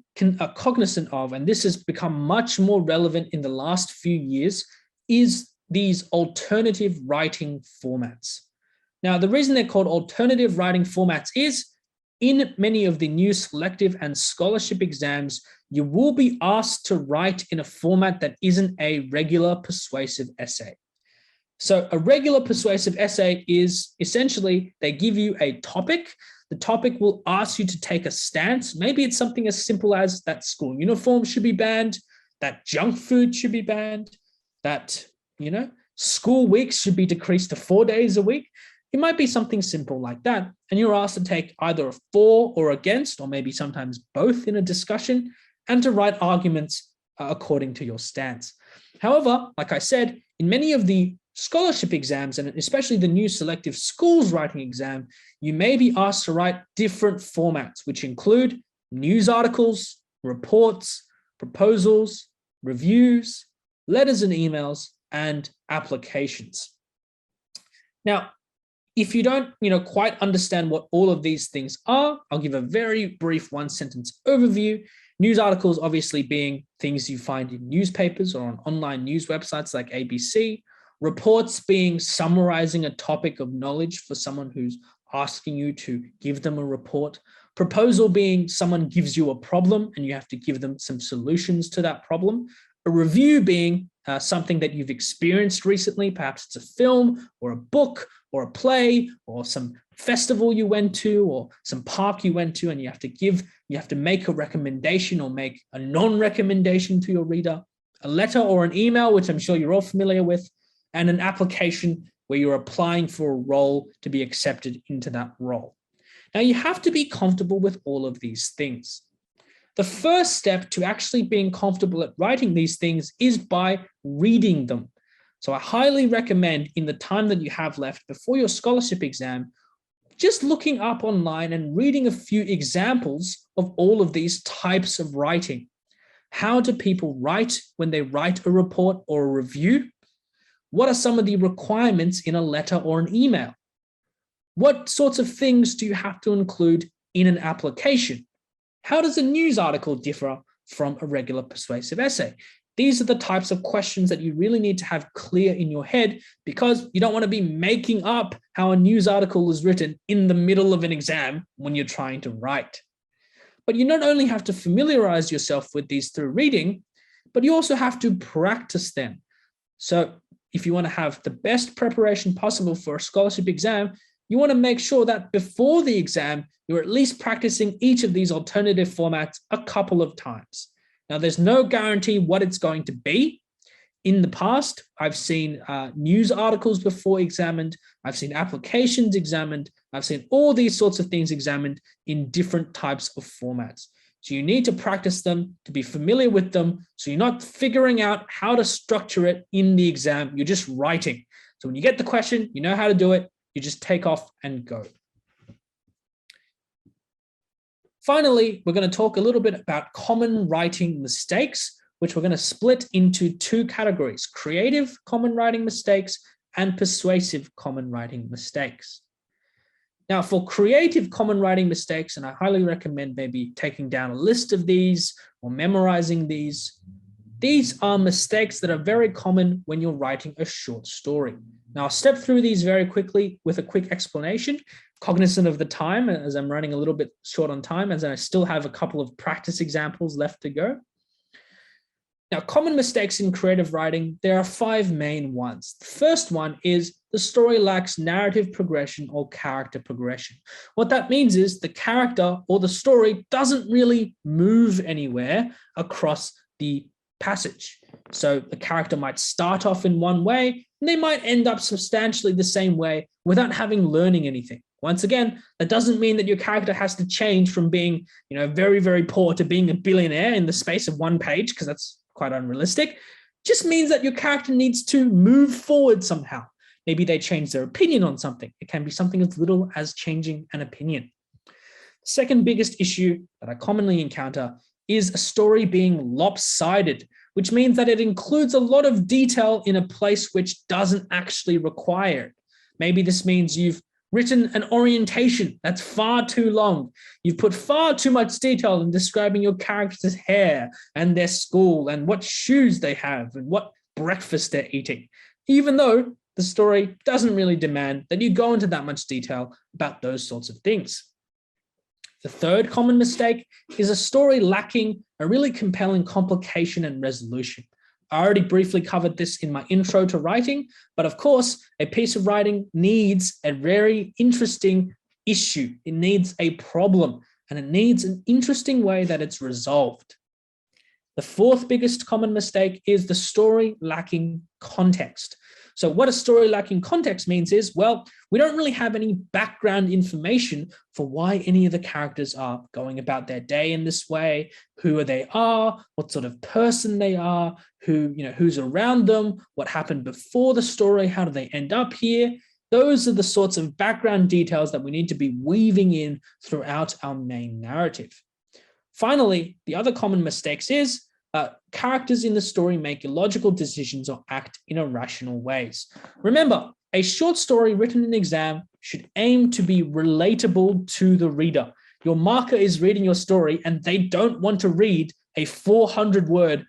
cognizant of, and this has become much more relevant in the last few years, is these alternative writing formats. Now, the reason they're called alternative writing formats is in many of the new selective and scholarship exams, you will be asked to write in a format that isn't a regular persuasive essay. So a regular persuasive essay is essentially, they give you a topic. The topic will ask you to take a stance. Maybe it's something as simple as that school uniform should be banned, that junk food should be banned, that, school weeks should be decreased to 4 days a week. It might be something simple like that. And you're asked to take either a for or against, or maybe sometimes both in a discussion, and to write arguments according to your stance. However, like I said, in many of the scholarship exams, and especially the new selective schools writing exam, you may be asked to write different formats, which include news articles, reports, proposals, reviews, letters and emails, and applications. Now, if you don't, quite understand what all of these things are, I'll give a very brief one-sentence overview. News articles obviously being things you find in newspapers or on online news websites like ABC. Reports being summarizing a topic of knowledge for someone who's asking you to give them a report. Proposal being someone gives you a problem and you have to give them some solutions to that problem. A review being something that you've experienced recently, perhaps it's a film or a book or a play or some festival you went to or some park you went to, and you have to make a recommendation or make a non-recommendation to your reader. A letter or an email, which I'm sure you're all familiar with, and an application where you're applying for a role to be accepted into that role. Now, you have to be comfortable with all of these things. The first step to actually being comfortable at writing these things is by reading them. So I highly recommend, in the time that you have left before your scholarship exam, just looking up online and reading a few examples of all of these types of writing. How do people write when they write a report or a review? What are some of the requirements in a letter or an email? What sorts of things do you have to include in an application? How does a news article differ from a regular persuasive essay? These are the types of questions that you really need to have clear in your head, because you don't want to be making up how a news article is written in the middle of an exam when you're trying to write. But you not only have to familiarize yourself with these through reading, but you also have to practice them. So if you want to have the best preparation possible for a scholarship exam, you want to make sure that before the exam, you're at least practicing each of these alternative formats a couple of times. Now, there's no guarantee what it's going to be. In the past, I've seen news articles before examined. I've seen applications examined. I've seen all these sorts of things examined in different types of formats. So you need to practice them to be familiar with them. So you're not figuring out how to structure it in the exam. You're just writing. So when you get the question, you know how to do it. You just take off and go. Finally, we're going to talk a little bit about common writing mistakes, which we're going to split into two categories: creative common writing mistakes and persuasive common writing mistakes. Now, for creative common writing mistakes, and I highly recommend maybe taking down a list of these or memorizing these are mistakes that are very common when you're writing a short story. Now, I'll step through these very quickly with a quick explanation, cognizant of the time, as I'm running a little bit short on time, as I still have a couple of practice examples left to go. Now, common mistakes in creative writing, there are 5 main ones. The first one is the story lacks narrative progression or character progression. What that means is the character or the story doesn't really move anywhere across the passage. So the character might start off in one way, and they might end up substantially the same way without having learning anything. Once again, that doesn't mean that your character has to change from being, very, very poor to being a billionaire in the space of one page, because that's quite unrealistic. Just means that your character needs to move forward somehow. Maybe they change their opinion on something. It can be something as little as changing an opinion. The second biggest issue that I commonly encounter is a story being lopsided, which means that it includes a lot of detail in a place which doesn't actually require it. Maybe this means you've written an orientation that's far too long. You've put far too much detail in describing your character's hair and their school and what shoes they have and what breakfast they're eating, even though the story doesn't really demand that you go into that much detail about those sorts of things. The third common mistake is a story lacking a really compelling complication and resolution. I already briefly covered this in my intro to writing, but of course, a piece of writing needs a very interesting issue. It needs a problem, and it needs an interesting way that it's resolved. The fourth biggest common mistake is the story lacking context. So what a story lacking context means is, well, we don't really have any background information for why any of the characters are going about their day in this way, who they are, what sort of person they are, who's around them, what happened before the story, how do they end up here? Those are the sorts of background details that we need to be weaving in throughout our main narrative. Finally, the other common mistakes is characters in the story make illogical decisions or act in irrational ways. Remember, a short story written in an exam should aim to be relatable to the reader. Your marker is reading your story and they don't want to read a 400-word,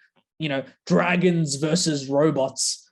dragons versus robots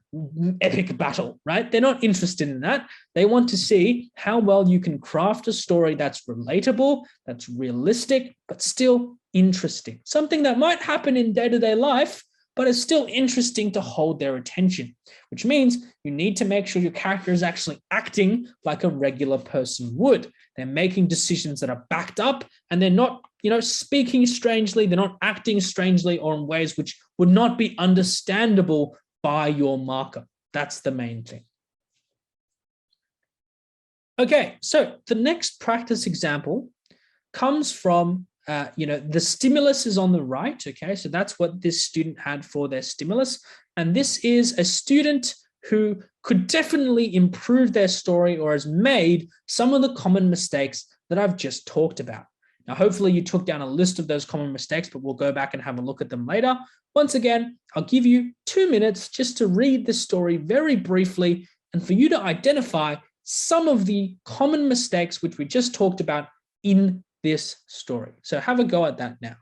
epic battle, right? They're not interested in that. They want to see how well you can craft a story that's relatable, that's realistic, but still interesting. Something that might happen in day-to-day life, but is still interesting to hold their attention, which means you need to make sure your character is actually acting like a regular person would. They're making decisions that are backed up, and they're not, speaking strangely, they're not acting strangely or in ways which would not be understandable by your marker. That's the main thing. Okay, so the next practice example comes from, the stimulus is on the right, okay? So that's what this student had for their stimulus. And this is a student who could definitely improve their story or has made some of the common mistakes that I've just talked about. Now, hopefully you took down a list of those common mistakes, but we'll go back and have a look at them later. Once again, I'll give you 2 minutes just to read this story very briefly and for you to identify some of the common mistakes which we just talked about in this story. So have a go at that now.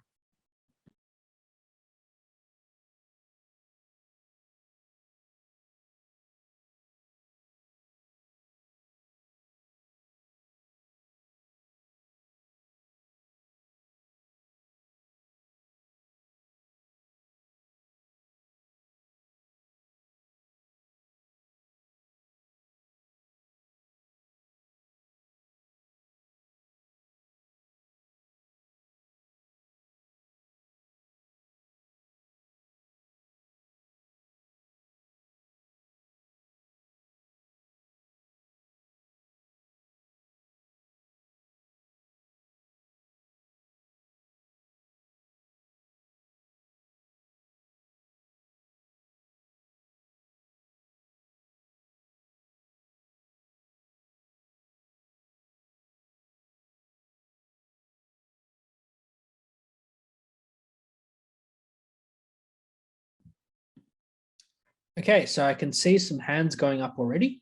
Okay, so I can see some hands going up already.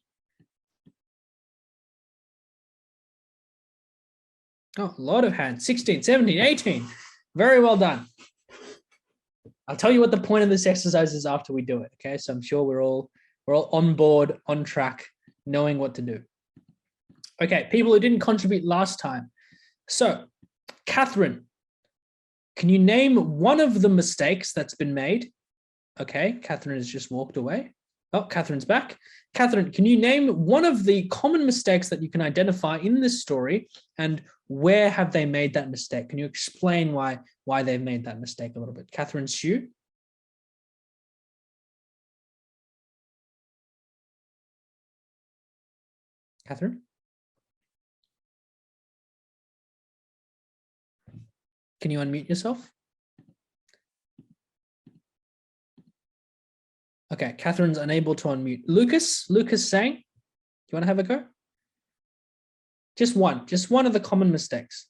Oh, a lot of hands, 16, 17, 18. Very well done. I'll tell you what the point of this exercise is after we do it, okay? So I'm sure we're all on board, on track, knowing what to do. Okay, people who didn't contribute last time. So, Catherine, can you name one of the mistakes that's been made? Okay, Catherine has just walked away. Oh, Catherine's back. Catherine, can you name one of the common mistakes that you can identify in this story, and where have they made that mistake? Can you explain why they've made that mistake a little bit? Catherine Hsu. Catherine? Can you unmute yourself? Okay, Catherine's unable to unmute. Lucas Sang, do you want to have a go? Just one of the common mistakes.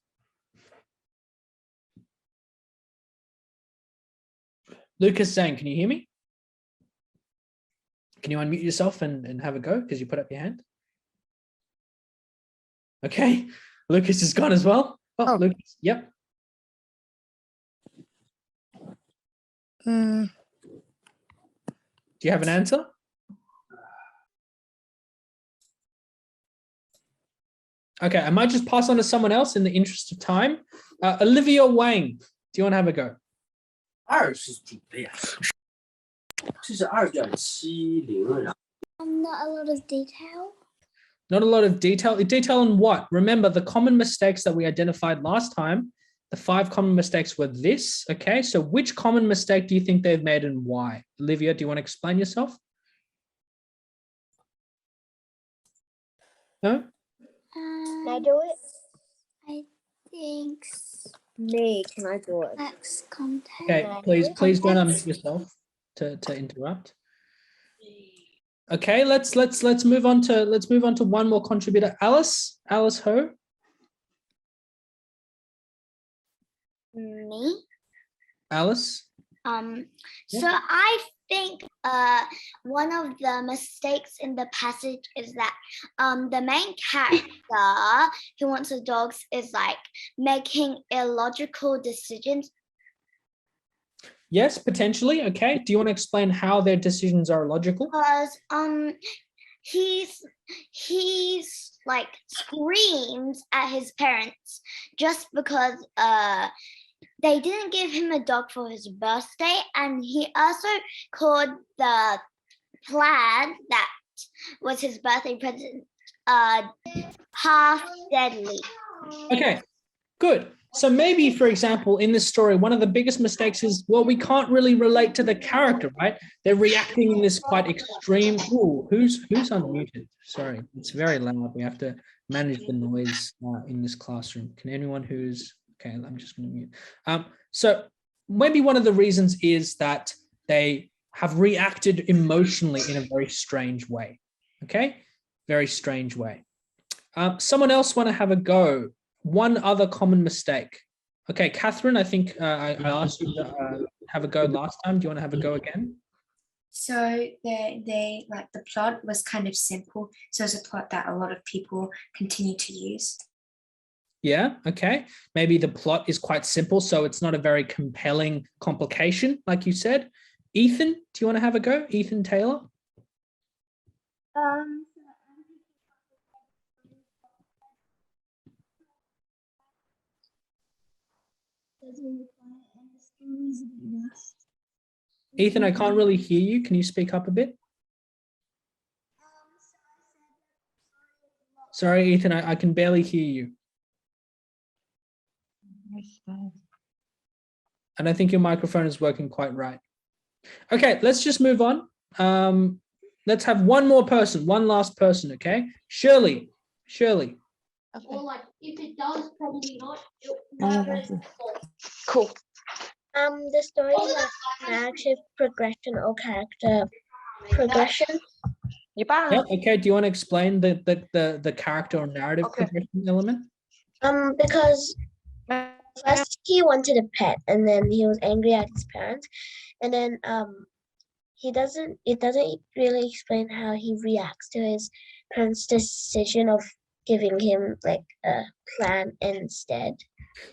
Lucas Sang, can you hear me? Can you unmute yourself and have a go because you put up your hand? Okay, Lucas is gone as well. Oh. Lucas, yep. Do you have an answer? Okay, I might just pass on to someone else in the interest of time. Olivia Wang, do you want to have a go? 20呀，这是2.70，然后 Not a lot of detail. Not a lot of detail. Detail on what? Remember, the common mistakes that we identified last time, the 5 common mistakes were this. Okay, so which common mistake do you think they've made and why? Olivia, do you want to explain yourself? No? Can I do it? I think Me, can I do it? X content. Okay, please don't unmute yourself to interrupt. Okay, let's move on to one more contributor. Alice Ho. Me. Alice. So I think one of the mistakes in the passage is that the main character who wants the dogs is like making illogical decisions. Yes, potentially. Okay. Do you want to explain how their decisions are illogical? Because he's like screams at his parents just because they didn't give him a dog for his birthday, and he also called the plaid that was his birthday present half deadly. Okay, good. So maybe, for example, in this story, one of the biggest mistakes is, well, we can't really relate to the character, right? They're reacting in this quite extreme. Ooh, who's unmuted? Sorry, it's very loud. We have to manage the noise in this classroom. Can anyone who's okay? I'm just going to mute. So maybe one of the reasons is that they have reacted emotionally in a very strange way. Okay, very strange way. Someone else want to have a go? One other common mistake. Okay, Catherine, I think I asked you to have a go last time. Do you want to have a go again? So they like the plot was kind of simple. So it's a plot that a lot of people continue to use. Yeah, okay. Maybe the plot is quite simple, so it's not a very compelling complication, like you said. Ethan, do you want to have a go? Ethan Taylor? Ethan, I can't really hear you. Can you speak up a bit? Sorry, Ethan, I can barely hear you. And I think your microphone is working quite right. Okay, let's just move on. Let's have one more person, one last person, okay? Shirley. Okay. Or like, if it does, probably not. Cool. The story is narrative progression or character progression. Yeah, okay, do you want to explain the character or narrative progression element? Because first he wanted a pet, and then he was angry at his parents, and then it doesn't really explain how he reacts to his parents' decision of giving him like a plan instead.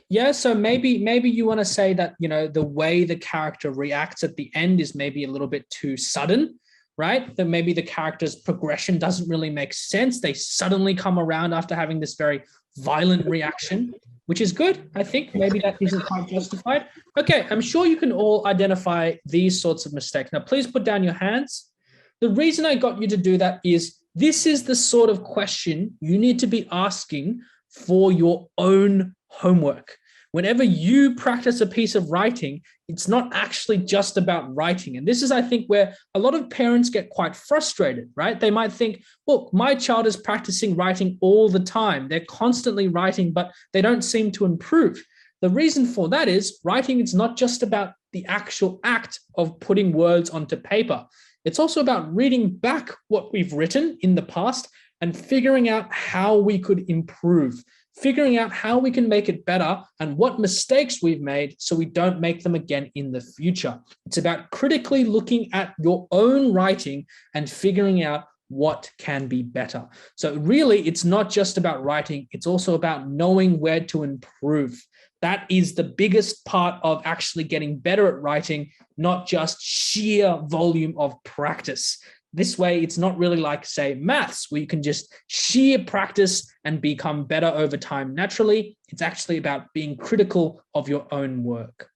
Yeah, so maybe you want to say that, the way the character reacts at the end is maybe a little bit too sudden, right? That maybe the character's progression doesn't really make sense. They suddenly come around after having this very violent reaction, which is good. I think maybe that isn't quite justified. Okay, I'm sure you can all identify these sorts of mistakes. Now, please put down your hands. The reason I got you to do that is this is the sort of question you need to be asking for your own homework. Whenever you practice a piece of writing, it's not actually just about writing. And this is, I think, where a lot of parents get quite frustrated, right? They might think, look, my child is practicing writing all the time. They're constantly writing, but they don't seem to improve. The reason for that is writing is not just about the actual act of putting words onto paper. It's also about reading back what we've written in the past and figuring out how we could improve, figuring out how we can make it better and what mistakes we've made so we don't make them again in the future. It's about critically looking at your own writing and figuring out what can be better. So really, it's not just about writing, it's also about knowing where to improve. That is the biggest part of actually getting better at writing, not just sheer volume of practice. This way, it's not really like, say, maths, where you can just sheer practice and become better over time naturally. It's actually about being critical of your own work.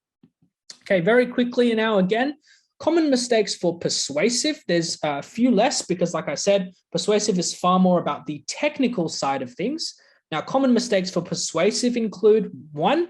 Okay, very quickly now again, common mistakes for persuasive. There's a few less because, like I said, persuasive is far more about the technical side of things. Now, common mistakes for persuasive include 1,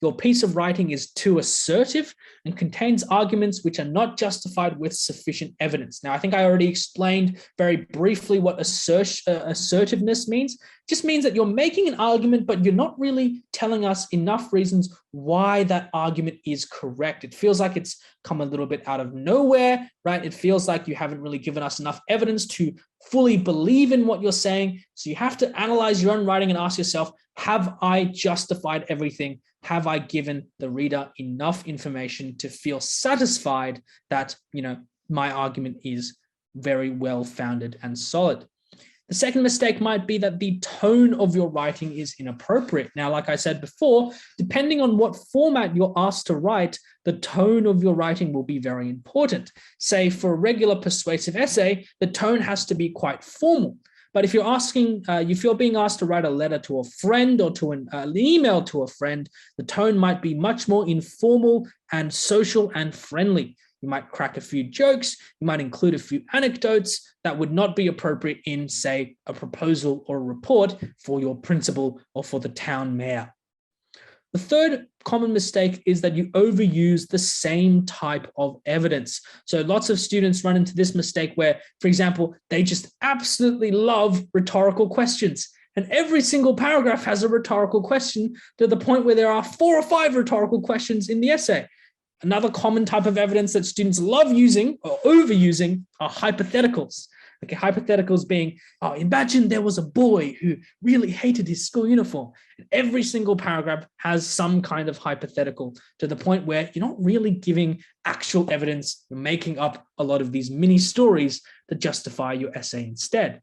your piece of writing is too assertive and contains arguments which are not justified with sufficient evidence. Now, I think I already explained very briefly what assertiveness means. It just means that you're making an argument, but you're not really telling us enough reasons why that argument is correct. It feels like it's come a little bit out of nowhere, right? It feels like you haven't really given us enough evidence to fully believe in what you're saying. So you have to analyze your own writing and ask yourself, have I justified everything? Have I given the reader enough information to feel satisfied that, my argument is very well founded and solid? The second mistake might be that the tone of your writing is inappropriate. Now, like I said before, depending on what format you're asked to write, the tone of your writing will be very important. Say for a regular persuasive essay, the tone has to be quite formal. But if you're being asked to write a letter to a friend or to an email to a friend, the tone might be much more informal and social and friendly. You might crack a few jokes, you might include a few anecdotes that would not be appropriate in, say, a proposal or a report for your principal or for the town mayor. The third common mistake is that you overuse the same type of evidence. So lots of students run into this mistake where, for example, they just absolutely love rhetorical questions. And every single paragraph has a rhetorical question to the point where there are 4 or 5 rhetorical questions in the essay. Another common type of evidence that students love using or overusing are hypotheticals. Okay, hypotheticals being, imagine there was a boy who really hated his school uniform. And every single paragraph has some kind of hypothetical to the point where you're not really giving actual evidence. You're making up a lot of these mini stories that justify your essay instead.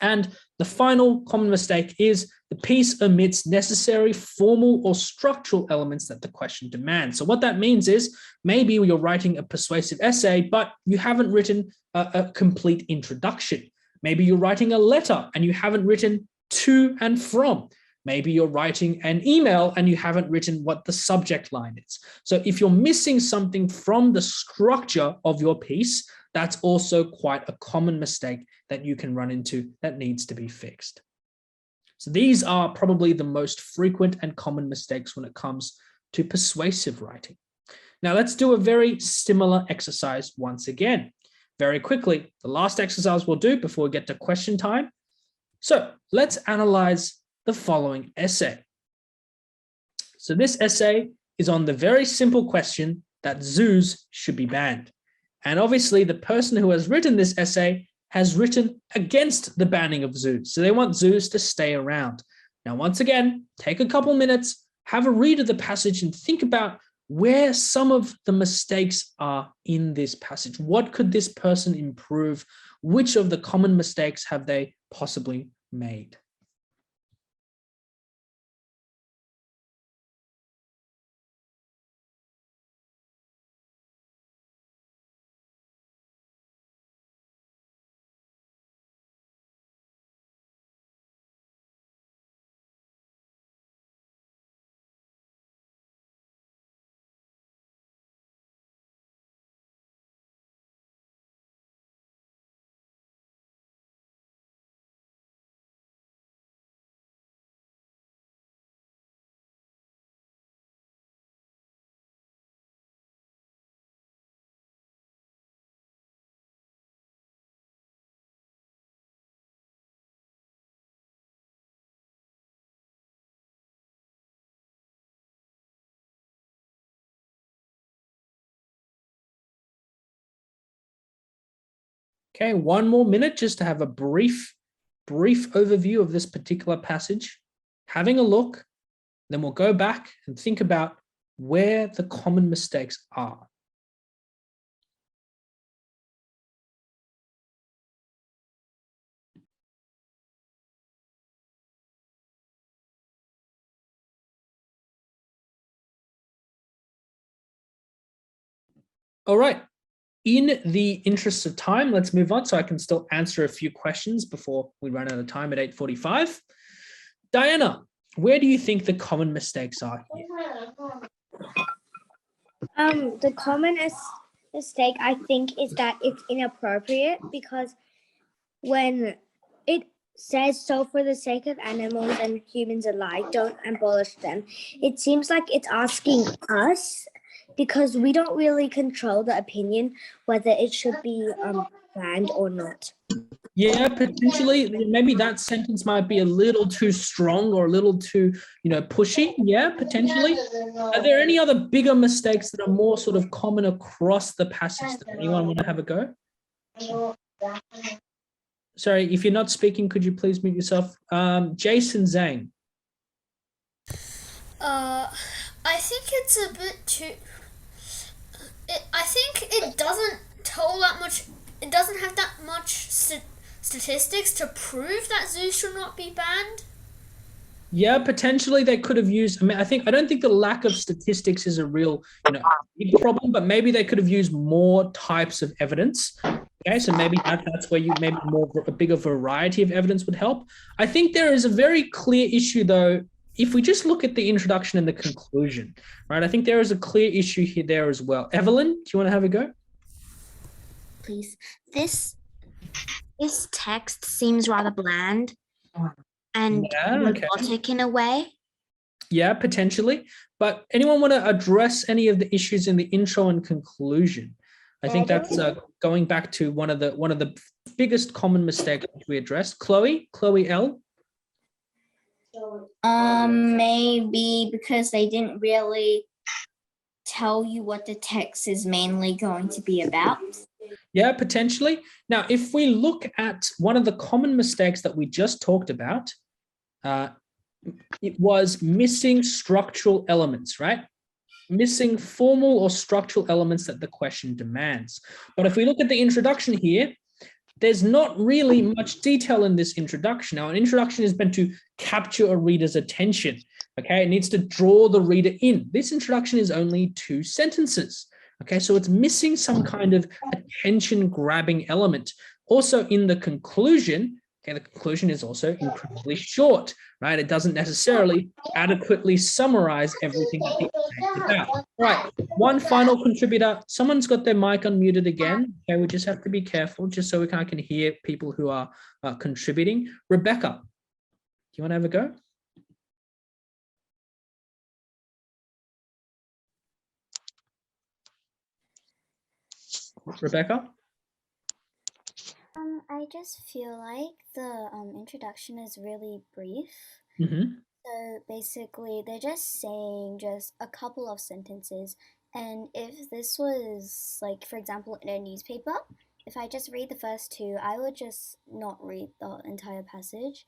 And the final common mistake is the piece omits necessary formal or structural elements that the question demands. So what that means is maybe you're writing a persuasive essay, but you haven't written a complete introduction. Maybe you're writing a letter and you haven't written to and from. Maybe you're writing an email and you haven't written what the subject line is. So if you're missing something from the structure of your piece, that's also quite a common mistake that you can run into that needs to be fixed. So these are probably the most frequent and common mistakes when it comes to persuasive writing. Now let's do a very similar exercise once again. Very quickly, the last exercise we'll do before we get to question time. So let's analyze the following essay. So this essay is on the very simple question that zoos should be banned. And obviously the person who has written this essay has written against the banning of zoos. So they want zoos to stay around. Now, once again, take a couple minutes, have a read of the passage and think about where some of the mistakes are in this passage. What could this person improve? Which of the common mistakes have they possibly made? Okay, one more minute just to have a brief overview of this particular passage, having a look, then we'll go back and think about where the common mistakes are. All right. In the interest of time, let's move on so I can still answer a few questions before we run out of time at 8:45. Diana, where do you think the common mistakes are here? The commonest mistake I think is that it's inappropriate, because when it says, so for the sake of animals and humans alike, don't abolish them, it seems like it's asking us, because we don't really control the opinion whether it should be banned or not. Yeah, potentially, maybe that sentence might be a little too strong or a little too, pushy. Yeah, potentially. Are there any other bigger mistakes that are more sort of common across the passage? Anyone want to have a go? Sorry, if you're not speaking, could you please mute yourself? Jason Zhang. I think it's a bit too. I think it doesn't tell that much. It doesn't have that much statistics to prove that zoos should not be banned. Yeah, potentially they could have used. I don't think the lack of statistics is a real, big problem, but maybe they could have used more types of evidence. Okay, so maybe that's where a bigger variety of evidence would help. I think there is a very clear issue, though. If we just look at the introduction and the conclusion, right? I think there is a clear issue here there as well. Evelyn, do you want to have a go? Please. This text seems rather bland and robotic in a way. Yeah, potentially. But anyone want to address any of the issues in the intro and conclusion? I think that's going back to one of the biggest common mistakes we addressed. Chloe L. Maybe because they didn't really tell you what the text is mainly going to be about. Yeah, potentially. Now, if we look at one of the common mistakes that we just talked about, it was missing structural elements, right? Missing formal or structural elements that the question demands. But if we look at the introduction here, there's not really much detail in this introduction. Now, an introduction is meant to capture a reader's attention. Okay, it needs to draw the reader in. This introduction is only 2 sentences. Okay, so it's missing some kind of attention-grabbing element. Also, in the conclusion, the conclusion is also incredibly short, right? It doesn't necessarily adequately summarize everything that the essay is about. Right, one final contributor. Someone's got their mic unmuted again. Okay, we just have to be careful, just so I can hear people who are contributing. Rebecca, do you want to have a go? Rebecca? I just feel like the introduction is really brief. So basically, they're just saying just a couple of sentences. And if this was, like, for example, in a newspaper, if I just read the first 2, I would just not read the entire passage,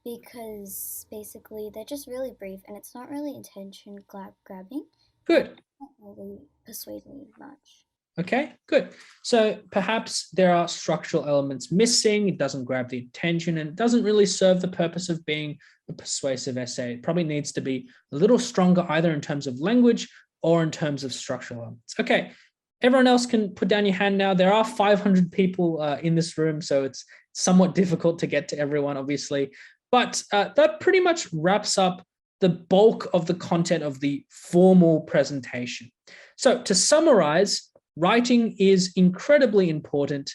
because basically they're just really brief and it's not really attention grabbing. Good. Not really persuade me much. Okay, good. So perhaps there are structural elements missing, it doesn't grab the attention, and it doesn't really serve the purpose of being a persuasive essay. It probably needs to be a little stronger either in terms of language or in terms of structural elements. Okay, everyone else can put down your hand now. There are 500 people in this room, so it's somewhat difficult to get to everyone, obviously. But that pretty much wraps up the bulk of the content of the formal presentation. So to summarize, writing is incredibly important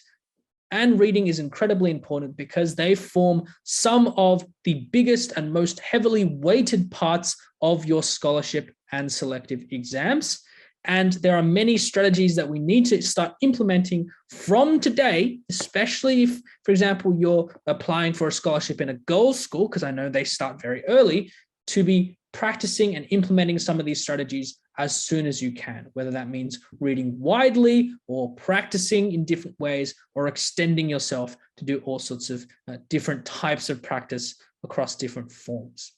and reading is incredibly important because they form some of the biggest and most heavily weighted parts of your scholarship and selective exams. And there are many strategies that we need to start implementing from today, especially if, for example, you're applying for a scholarship in a girls' school, because I know they start very early, to be practicing and implementing some of these strategies as soon as you can, whether that means reading widely or practicing in different ways or extending yourself to do all sorts of different types of practice across different forms.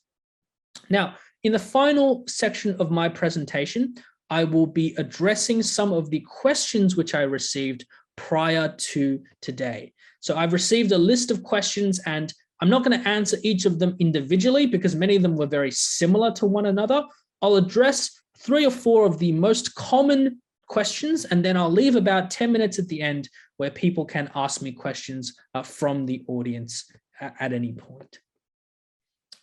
Now, in the final section of my presentation, I will be addressing some of the questions which I received prior to today. So I've received a list of questions and I'm not going to answer each of them individually because many of them were very similar to one another. I'll address 3 or 4 of the most common questions, and then I'll leave about 10 minutes at the end where people can ask me questions from the audience at any point.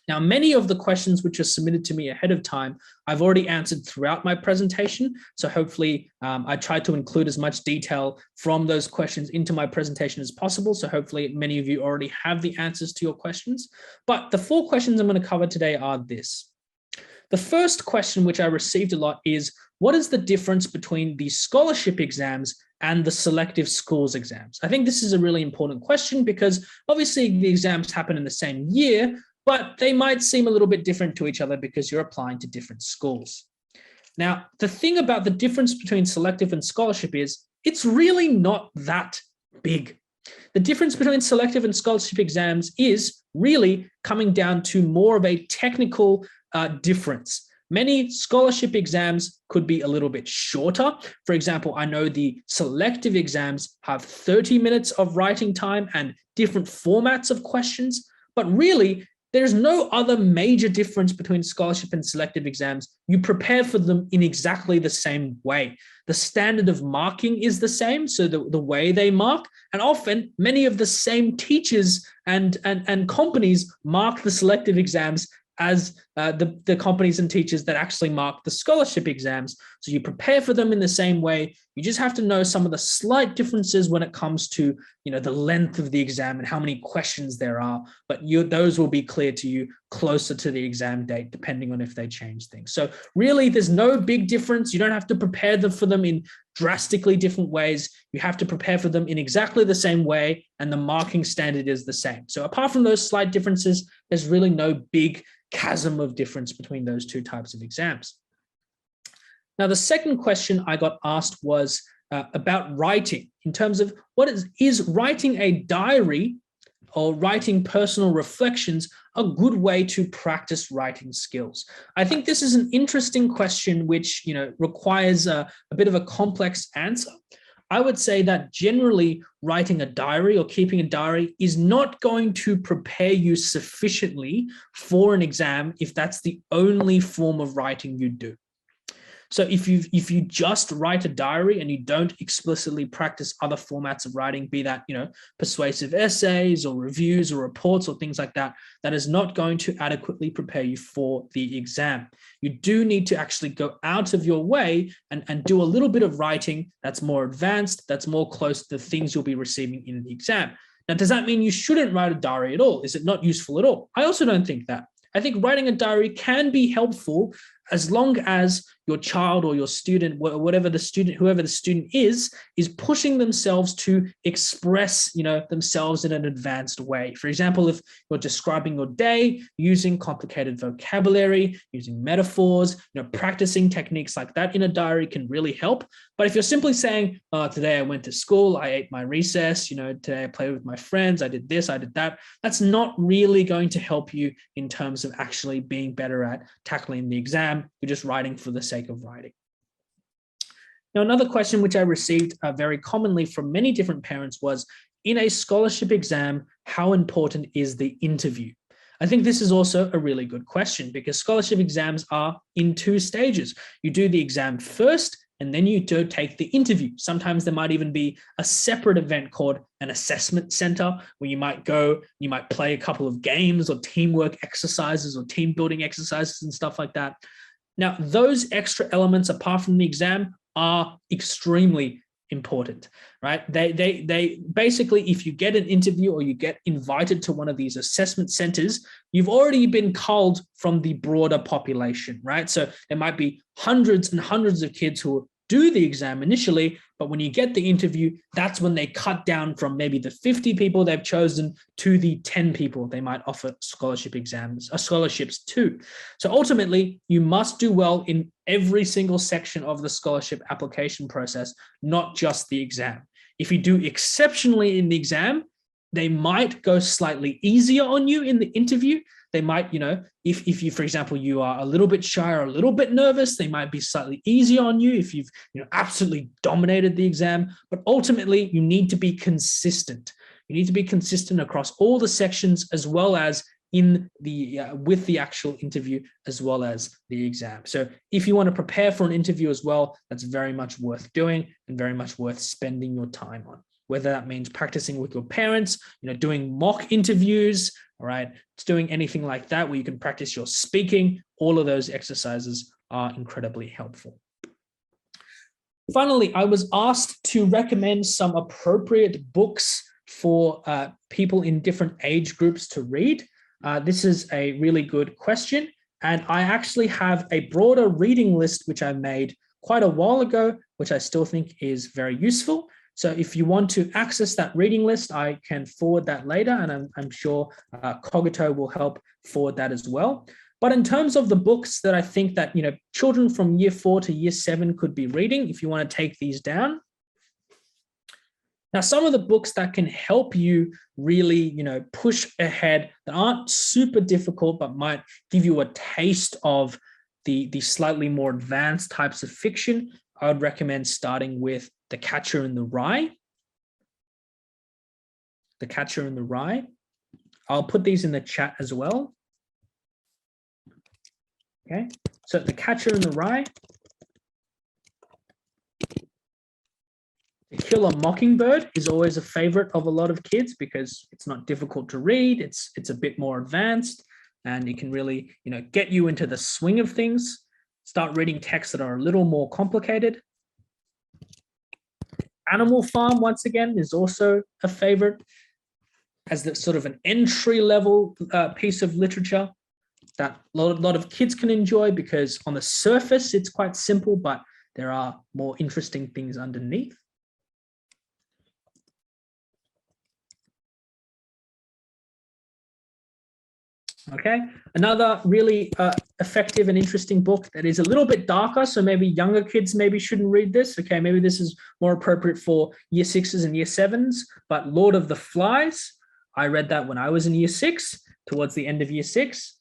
Now, many of the questions which are submitted to me ahead of time, I've already answered throughout my presentation. So hopefully I tried to include as much detail from those questions into my presentation as possible. So hopefully many of you already have the answers to your questions. But the 4 questions I'm going to cover today are this. The first question which I received a lot is, what is the difference between the scholarship exams and the selective schools exams? I think this is a really important question because obviously the exams happen in the same year, but they might seem a little bit different to each other because you're applying to different schools. Now, the thing about the difference between selective and scholarship is it's really not that big. The difference between selective and scholarship exams is really coming down to more of a technical difference. Many scholarship exams could be a little bit shorter. For example, I know the selective exams have 30 minutes of writing time and different formats of questions, but really there's no other major difference between scholarship and selective exams. You prepare for them in exactly the same way. The standard of marking is the same, so the way they mark, and often many of the same teachers and companies mark the selective exams as the companies and teachers that actually mark the scholarship exams. So you prepare for them in the same way. You just have to know some of the slight differences when it comes to, the length of the exam and how many questions there are, but those will be clear to you closer to the exam date, depending on if they change things. So really, there's no big difference. You don't have to prepare for them in drastically different ways. You have to prepare for them in exactly the same way, and the marking standard is the same. So apart from those slight differences, there's really no big chasm of difference between those 2 types of exams. Now, the second question I got asked was about writing, in terms of what is writing a diary or writing personal reflections a good way to practice writing skills? I think this is an interesting question which requires a bit of a complex answer. I would say that generally writing a diary or keeping a diary is not going to prepare you sufficiently for an exam if that's the only form of writing you do. So if you just write a diary and you don't explicitly practice other formats of writing, be that, persuasive essays or reviews or reports or things like that, that is not going to adequately prepare you for the exam. You do need to actually go out of your way and do a little bit of writing that's more advanced, that's more close to the things you'll be receiving in the exam. Now, does that mean you shouldn't write a diary at all? Is it not useful at all? I also don't think that. I think writing a diary can be helpful as long as your child or your student, whoever the student is pushing themselves to express, themselves in an advanced way. For example, if you're describing your day using complicated vocabulary, using metaphors, practicing techniques like that in a diary can really help. But if you're simply saying, today I went to school, I ate my recess, today I played with my friends, I did this, I did that, that's not really going to help you in terms of actually being better at tackling the exam. You're just writing for the sake of writing. Now, another question which I received very commonly from many different parents was, in a scholarship exam, how important is the interview? I think this is also a really good question because scholarship exams are in 2 stages. You do the exam first, and then you do take the interview. Sometimes there might even be a separate event called an assessment center where you might go, you might play a couple of games or teamwork exercises or team building exercises and stuff like that. Now, those extra elements apart from the exam are extremely important, right? They basically, if you get an interview or you get invited to one of these assessment centers, you've already been culled from the broader population, right? So there might be hundreds and hundreds of kids who do the exam initially, but when you get the interview, that's when they cut down from maybe the 50 people they've chosen to the 10 people they might offer scholarship exams, scholarships to. So ultimately, you must do well in every single section of the scholarship application process, not just the exam. If you do exceptionally in the exam, they might go slightly easier on you in the interview. They might, if you, for example, you are a little bit shy or a little bit nervous, they might be slightly easier on you if you've absolutely dominated the exam. But ultimately, you need to be consistent. You need to be consistent across all the sections as well as in the with the actual interview as well as the exam. So if you want to prepare for an interview as well, that's very much worth doing and very much worth spending your time on. Whether that means practicing with your parents, doing mock interviews, all right, it's doing anything like that where you can practice your speaking. All of those exercises are incredibly helpful. Finally, I was asked to recommend some appropriate books for people in different age groups to read. This is a really good question, and I actually have a broader reading list which I made quite a while ago, which I still think is very useful. So if you want to access that reading list, I can forward that later, and I'm sure Cogito will help forward that as well. But in terms of the books that I think that children from year 4 to year 7 could be reading, if you want to take these down. Now, some of the books that can help you really, push ahead that aren't super difficult, but might give you a taste of the slightly more advanced types of fiction, I would recommend starting with The Catcher in the Rye. The Catcher in the Rye. I'll put these in the chat as well. Okay, so The Catcher in the Rye. To Kill a Mockingbird is always a favorite of a lot of kids because it's not difficult to read. It's a bit more advanced, and it can really, get you into the swing of things. Start reading texts that are a little more complicated. Animal Farm, once again, is also a favorite as the sort of an entry-level piece of literature that a lot of kids can enjoy because on the surface, it's quite simple, but there are more interesting things underneath. Okay, another really effective and interesting book that is a little bit darker, so maybe younger kids maybe shouldn't read this. Okay, maybe this is more appropriate for year 6s and year 7s, but Lord of the Flies, I read that when I was in year 6, towards the end of year 6.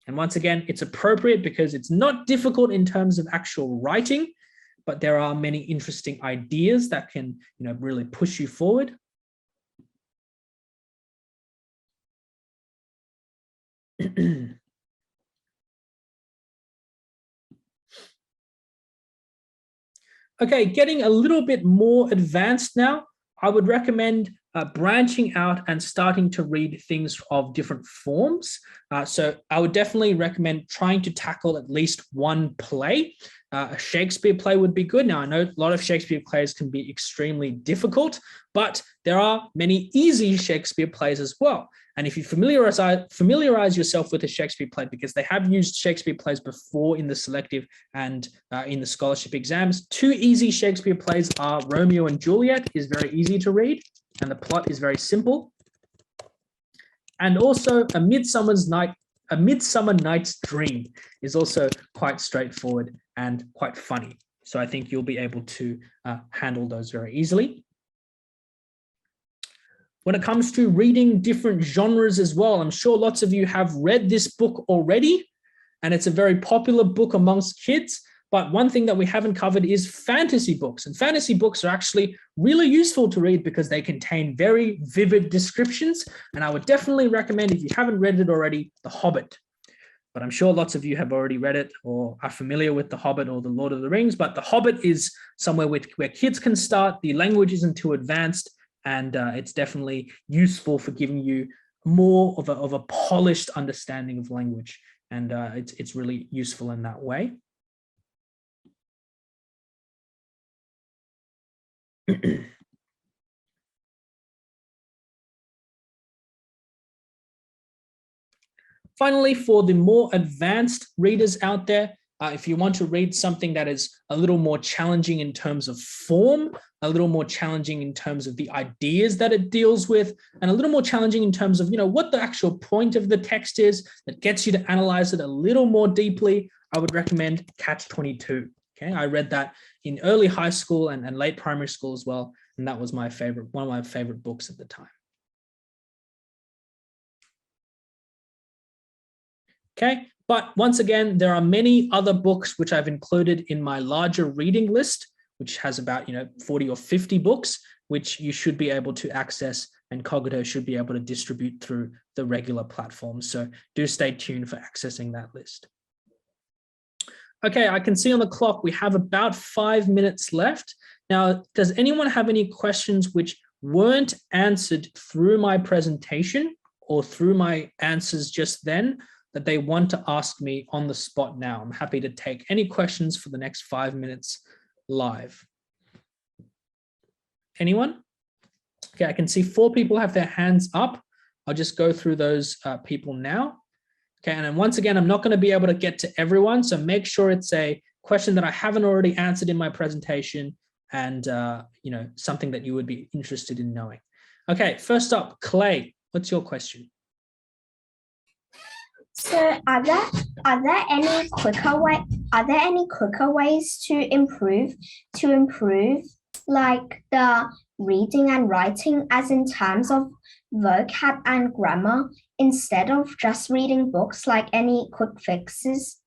And once again, it's appropriate because it's not difficult in terms of actual writing, but there are many interesting ideas that can, really push you forward. Okay, getting a little bit more advanced now, I would recommend branching out and starting to read things of different forms. So I would definitely recommend trying to tackle at least one play. A Shakespeare play would be good. Now, I know a lot of Shakespeare plays can be extremely difficult, but there are many easy Shakespeare plays as well. And if you familiarize yourself with a Shakespeare play, because they have used Shakespeare plays before in the selective and in the scholarship exams, 2 easy Shakespeare plays are Romeo and Juliet is very easy to read, and the plot is very simple. And also A Midsummer Night's Dream is also quite straightforward and quite funny. So I think you'll be able to handle those very easily. When it comes to reading different genres as well, I'm sure lots of you have read this book already, and it's a very popular book amongst kids, But one thing that we haven't covered is fantasy books. And fantasy books are actually really useful to read because they contain very vivid descriptions. And I would definitely recommend, if you haven't read it already, The Hobbit. But I'm sure lots of you have already read it or are familiar with The Hobbit or The Lord of the Rings. But The Hobbit is somewhere where kids can start. The language isn't too advanced, and it's definitely useful for giving you more of a polished understanding of language. And it's really useful in that way. Finally, for the more advanced readers out there, if you want to read something that is a little more challenging in terms of form, a little more challenging in terms of the ideas that it deals with, and a little more challenging in terms of, what the actual point of the text is that gets you to analyze it a little more deeply, I would recommend Catch-22. Okay, I read that in early high school and late primary school as well, and that was one of my favorite books at the time. Okay, but once again, there are many other books which I've included in my larger reading list, which has about 40 or 50 books, which you should be able to access, and Cogito should be able to distribute through the regular platforms. So do stay tuned for accessing that list. Okay, I can see on the clock we have about 5 minutes left. Now, does anyone have any questions which weren't answered through my presentation or through my answers just then that they want to ask me on the spot now? I'm happy to take any questions for the next 5 minutes live. Anyone? Okay, I can see 4 people have their hands up. I'll just go through those people now. Okay, and then once again, I'm not going to be able to get to everyone, so make sure it's a question that I haven't already answered in my presentation and something that you would be interested in knowing. Okay, first up, Clay, what's your question? So are there any quicker ways to improve like the reading and writing, as in terms of vocab and grammar, instead of just reading books? Like any quick fixes?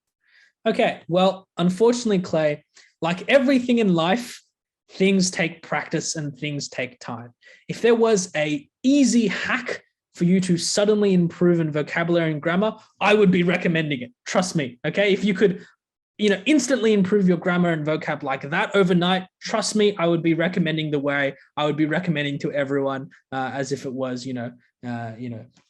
Okay, well, unfortunately, Clay, like everything in life, things take practice and things take time. If there was an easy hack for you to suddenly improve in vocabulary and grammar, I would be recommending it. Trust me, okay? If you could, instantly improve your grammar and vocab like that overnight, trust me, I would be recommending the way I would be recommending to everyone as if it was,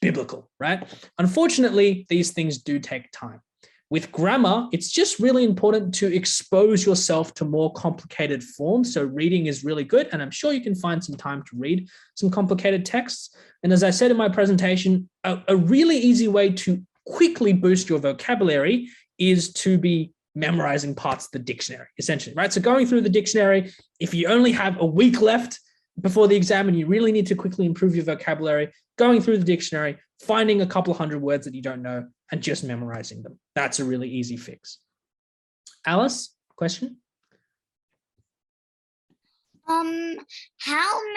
biblical, right? Unfortunately, these things do take time. With grammar, it's just really important to expose yourself to more complicated forms. So reading is really good, and I'm sure you can find some time to read some complicated texts. And as I said in my presentation, a really easy way to quickly boost your vocabulary is to be memorizing parts of the dictionary, essentially, right? So going through the dictionary, if you only have a week left before the exam and you really need to quickly improve your vocabulary, going through the dictionary, finding a couple 100 words that you don't know and just memorizing them. That's a really easy fix. Alice, question? How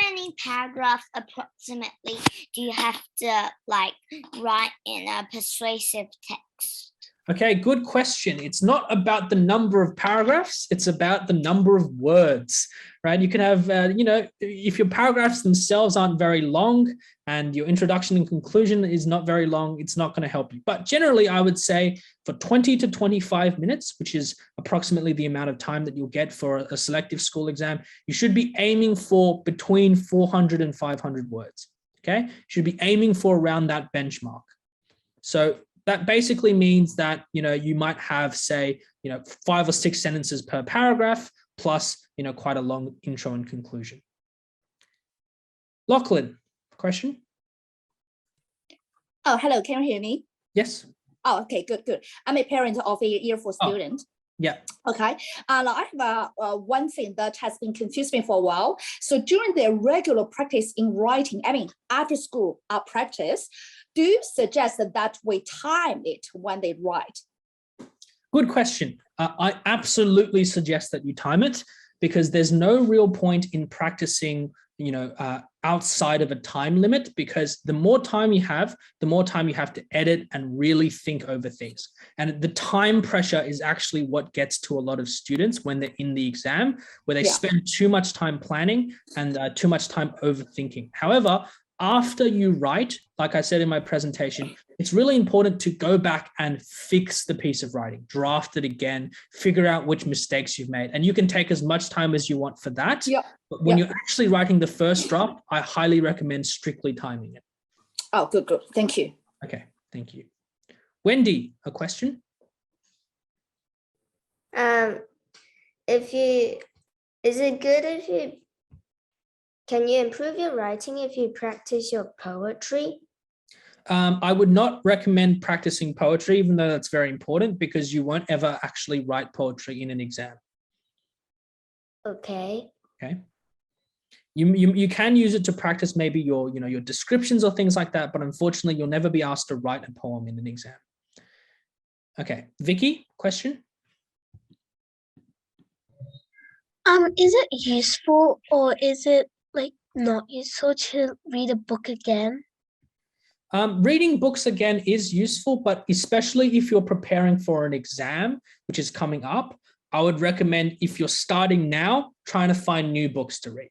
many paragraphs approximately do you have to write in a persuasive text? Okay, good question. It's not about the number of paragraphs, it's about the number of words, right? You can have, if your paragraphs themselves aren't very long and your introduction and conclusion is not very long, it's not going to help you. But generally, I would say for 20 to 25 minutes, which is approximately the amount of time that you'll get for a selective school exam, you should be aiming for between 400 and 500 words, okay? You should be aiming for around that benchmark. So that basically means that, you might have, say, 5 or 6 sentences per paragraph, plus, quite a long intro and conclusion. Lachlan, question? Oh, hello, can you hear me? Yes. Oh, okay, good. I'm a parent of a year 4 student. Yeah. Okay. I have one thing that has been confusing me for a while. So during their regular practice in writing, after school practice, do you suggest that we time it when they write? Good question. I absolutely suggest that you time it, because there's no real point in practicing outside of a time limit, because the more time you have, the more time you have to edit and really think over things. And the time pressure is actually what gets to a lot of students when they're in the exam, where they spend too much time planning and too much time overthinking. However, after you write, like I said in my presentation, it's really important to go back and fix the piece of writing, draft it again, figure out which mistakes you've made. And you can take as much time as you want for that. But when you're actually writing the first draft, I highly recommend strictly timing it. Oh, good. Thank you. Okay, thank you. Wendy, a question? Can you improve your writing if you practice your poetry? I would not recommend practicing poetry, even though that's very important, because you won't ever actually write poetry in an exam. Okay. Okay. You can use it to practice maybe your descriptions or things like that, but unfortunately you'll never be asked to write a poem in an exam. Okay, Vicky, question? Is it useful or is it like not useful to read a book again? Reading books again is useful, but especially if you're preparing for an exam, which is coming up, I would recommend, if you're starting now, trying to find new books to read.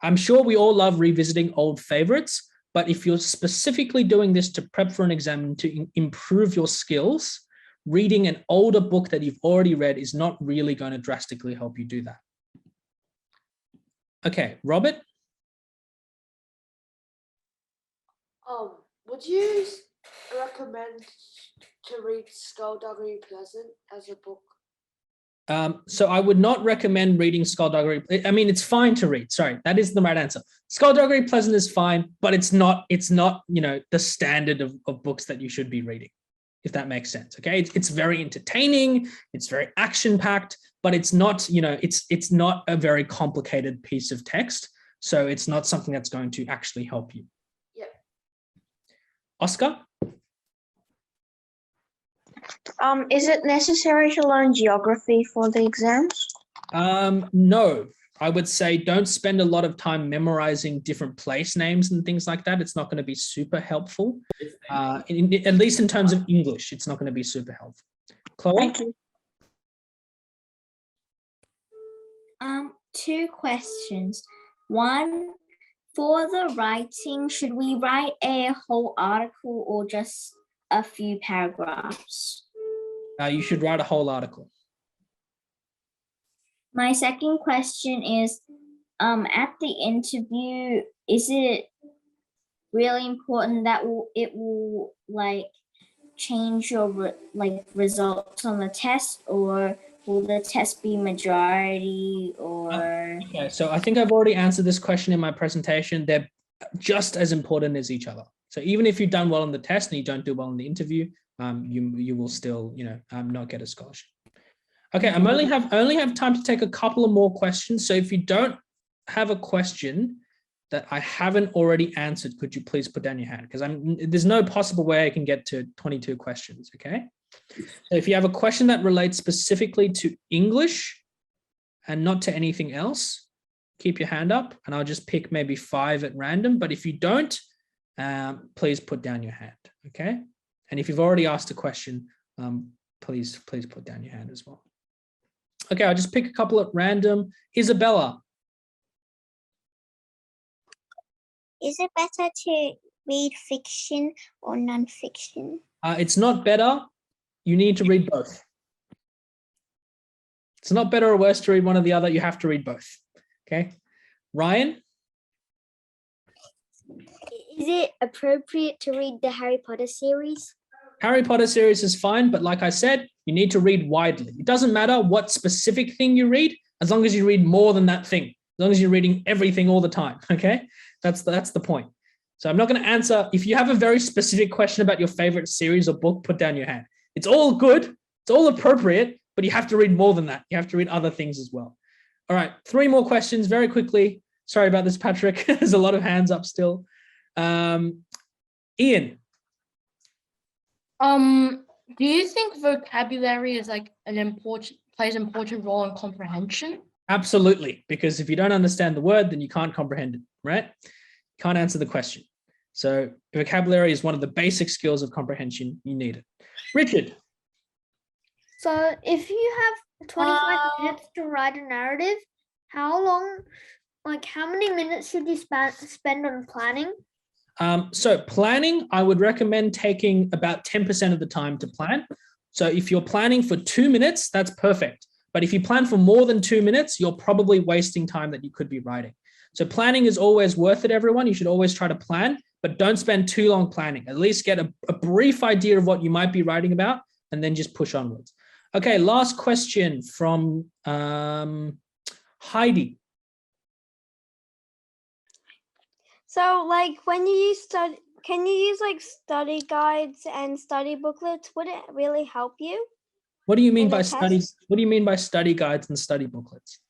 I'm sure we all love revisiting old favorites, but if you're specifically doing this to prep for an exam and to improve your skills, reading an older book that you've already read is not really going to drastically help you do that. Okay, Robert? Would you recommend to read Skullduggery Pleasant as a book? So I would not recommend reading Skullduggery. I mean, it's fine to read. Sorry, that is the right answer. Skullduggery Pleasant is fine, but it's not the standard of books that you should be reading, if that makes sense. Okay, it's very entertaining, it's very action-packed, but it's not, it's not a very complicated piece of text. So it's not something that's going to actually help you. Yeah. Oscar? Is it necessary to learn geography for the exams? No, I would say don't spend a lot of time memorizing different place names and things like that. It's not going to be super helpful. At least in terms of English, it's not going to be super helpful. Chloe? Thank you. Two questions. One, for the writing, should we write a whole article or just a few paragraphs? You should write a whole article. My second question is, at the interview, is it really important that it will like change your results on the test, or will the test be majority or? Okay, so I think I've already answered this question in my presentation. They're just as important as each other. So even if you've done well on the test and you don't do well in the interview, you will still, not get a scholarship. Okay, I only have time to take a couple of more questions. So if you don't have a question that I haven't already answered, could you please put down your hand? Because there's no possible way I can get to 22 questions, okay? So if you have a question that relates specifically to English and not to anything else, keep your hand up and I'll just pick maybe 5 at random. But if you don't, please put down your hand, okay? And if you've already asked a question, please put down your hand as well. Okay, I'll just pick a couple at random. Isabella. Is it better to read fiction or non-fiction? It's not better. You need to read both. It's not better or worse to read one or the other. You have to read both, okay? Ryan? Is it appropriate to read the Harry Potter series? Harry Potter series is fine, but like I said, you need to read widely. It doesn't matter what specific thing you read, as long as you read more than that thing, as long as you're reading everything all the time, okay? That's the point. So I'm not going to answer. If you have a very specific question about your favorite series or book, put down your hand. It's all good, it's all appropriate, but you have to read more than that. You have to read other things as well. All right, 3 more questions very quickly. Sorry about this, Patrick. There's a lot of hands up still. Ian. Do you think vocabulary is like plays an important role in comprehension? Absolutely, because if you don't understand the word, then you can't comprehend it, right? Can't answer the question. So vocabulary is one of the basic skills of comprehension. You need it. Richard. So if you have 25 minutes to write a narrative, how long, like how many minutes should you spend on planning? So planning, I would recommend taking about 10% of the time to plan. So if you're planning for 2 minutes, that's perfect. But if you plan for more than 2 minutes, you're probably wasting time that you could be writing. So planning is always worth it, everyone. You should always try to plan, but don't spend too long planning. At least get a brief idea of what you might be writing about and then just push onwards. Okay, last question from Heidi. So like when you study, can you use like study guides and study booklets? Would it really help you? What do you mean by test? studies? What do you mean by study guides and study booklets?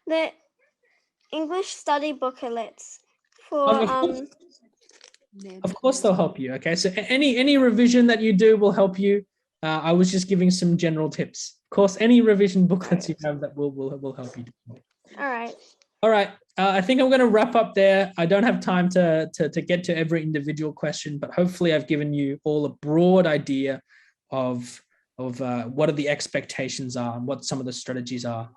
The English study booklets for Of course they'll help you. Okay, so any revision that you do will help you. I was just giving some general tips. Of course, any revision booklets you have that will help you. All right. All right. I think I'm going to wrap up there. I don't have time to get to every individual question, but hopefully I've given you all a broad idea of what are the expectations are and what some of the strategies are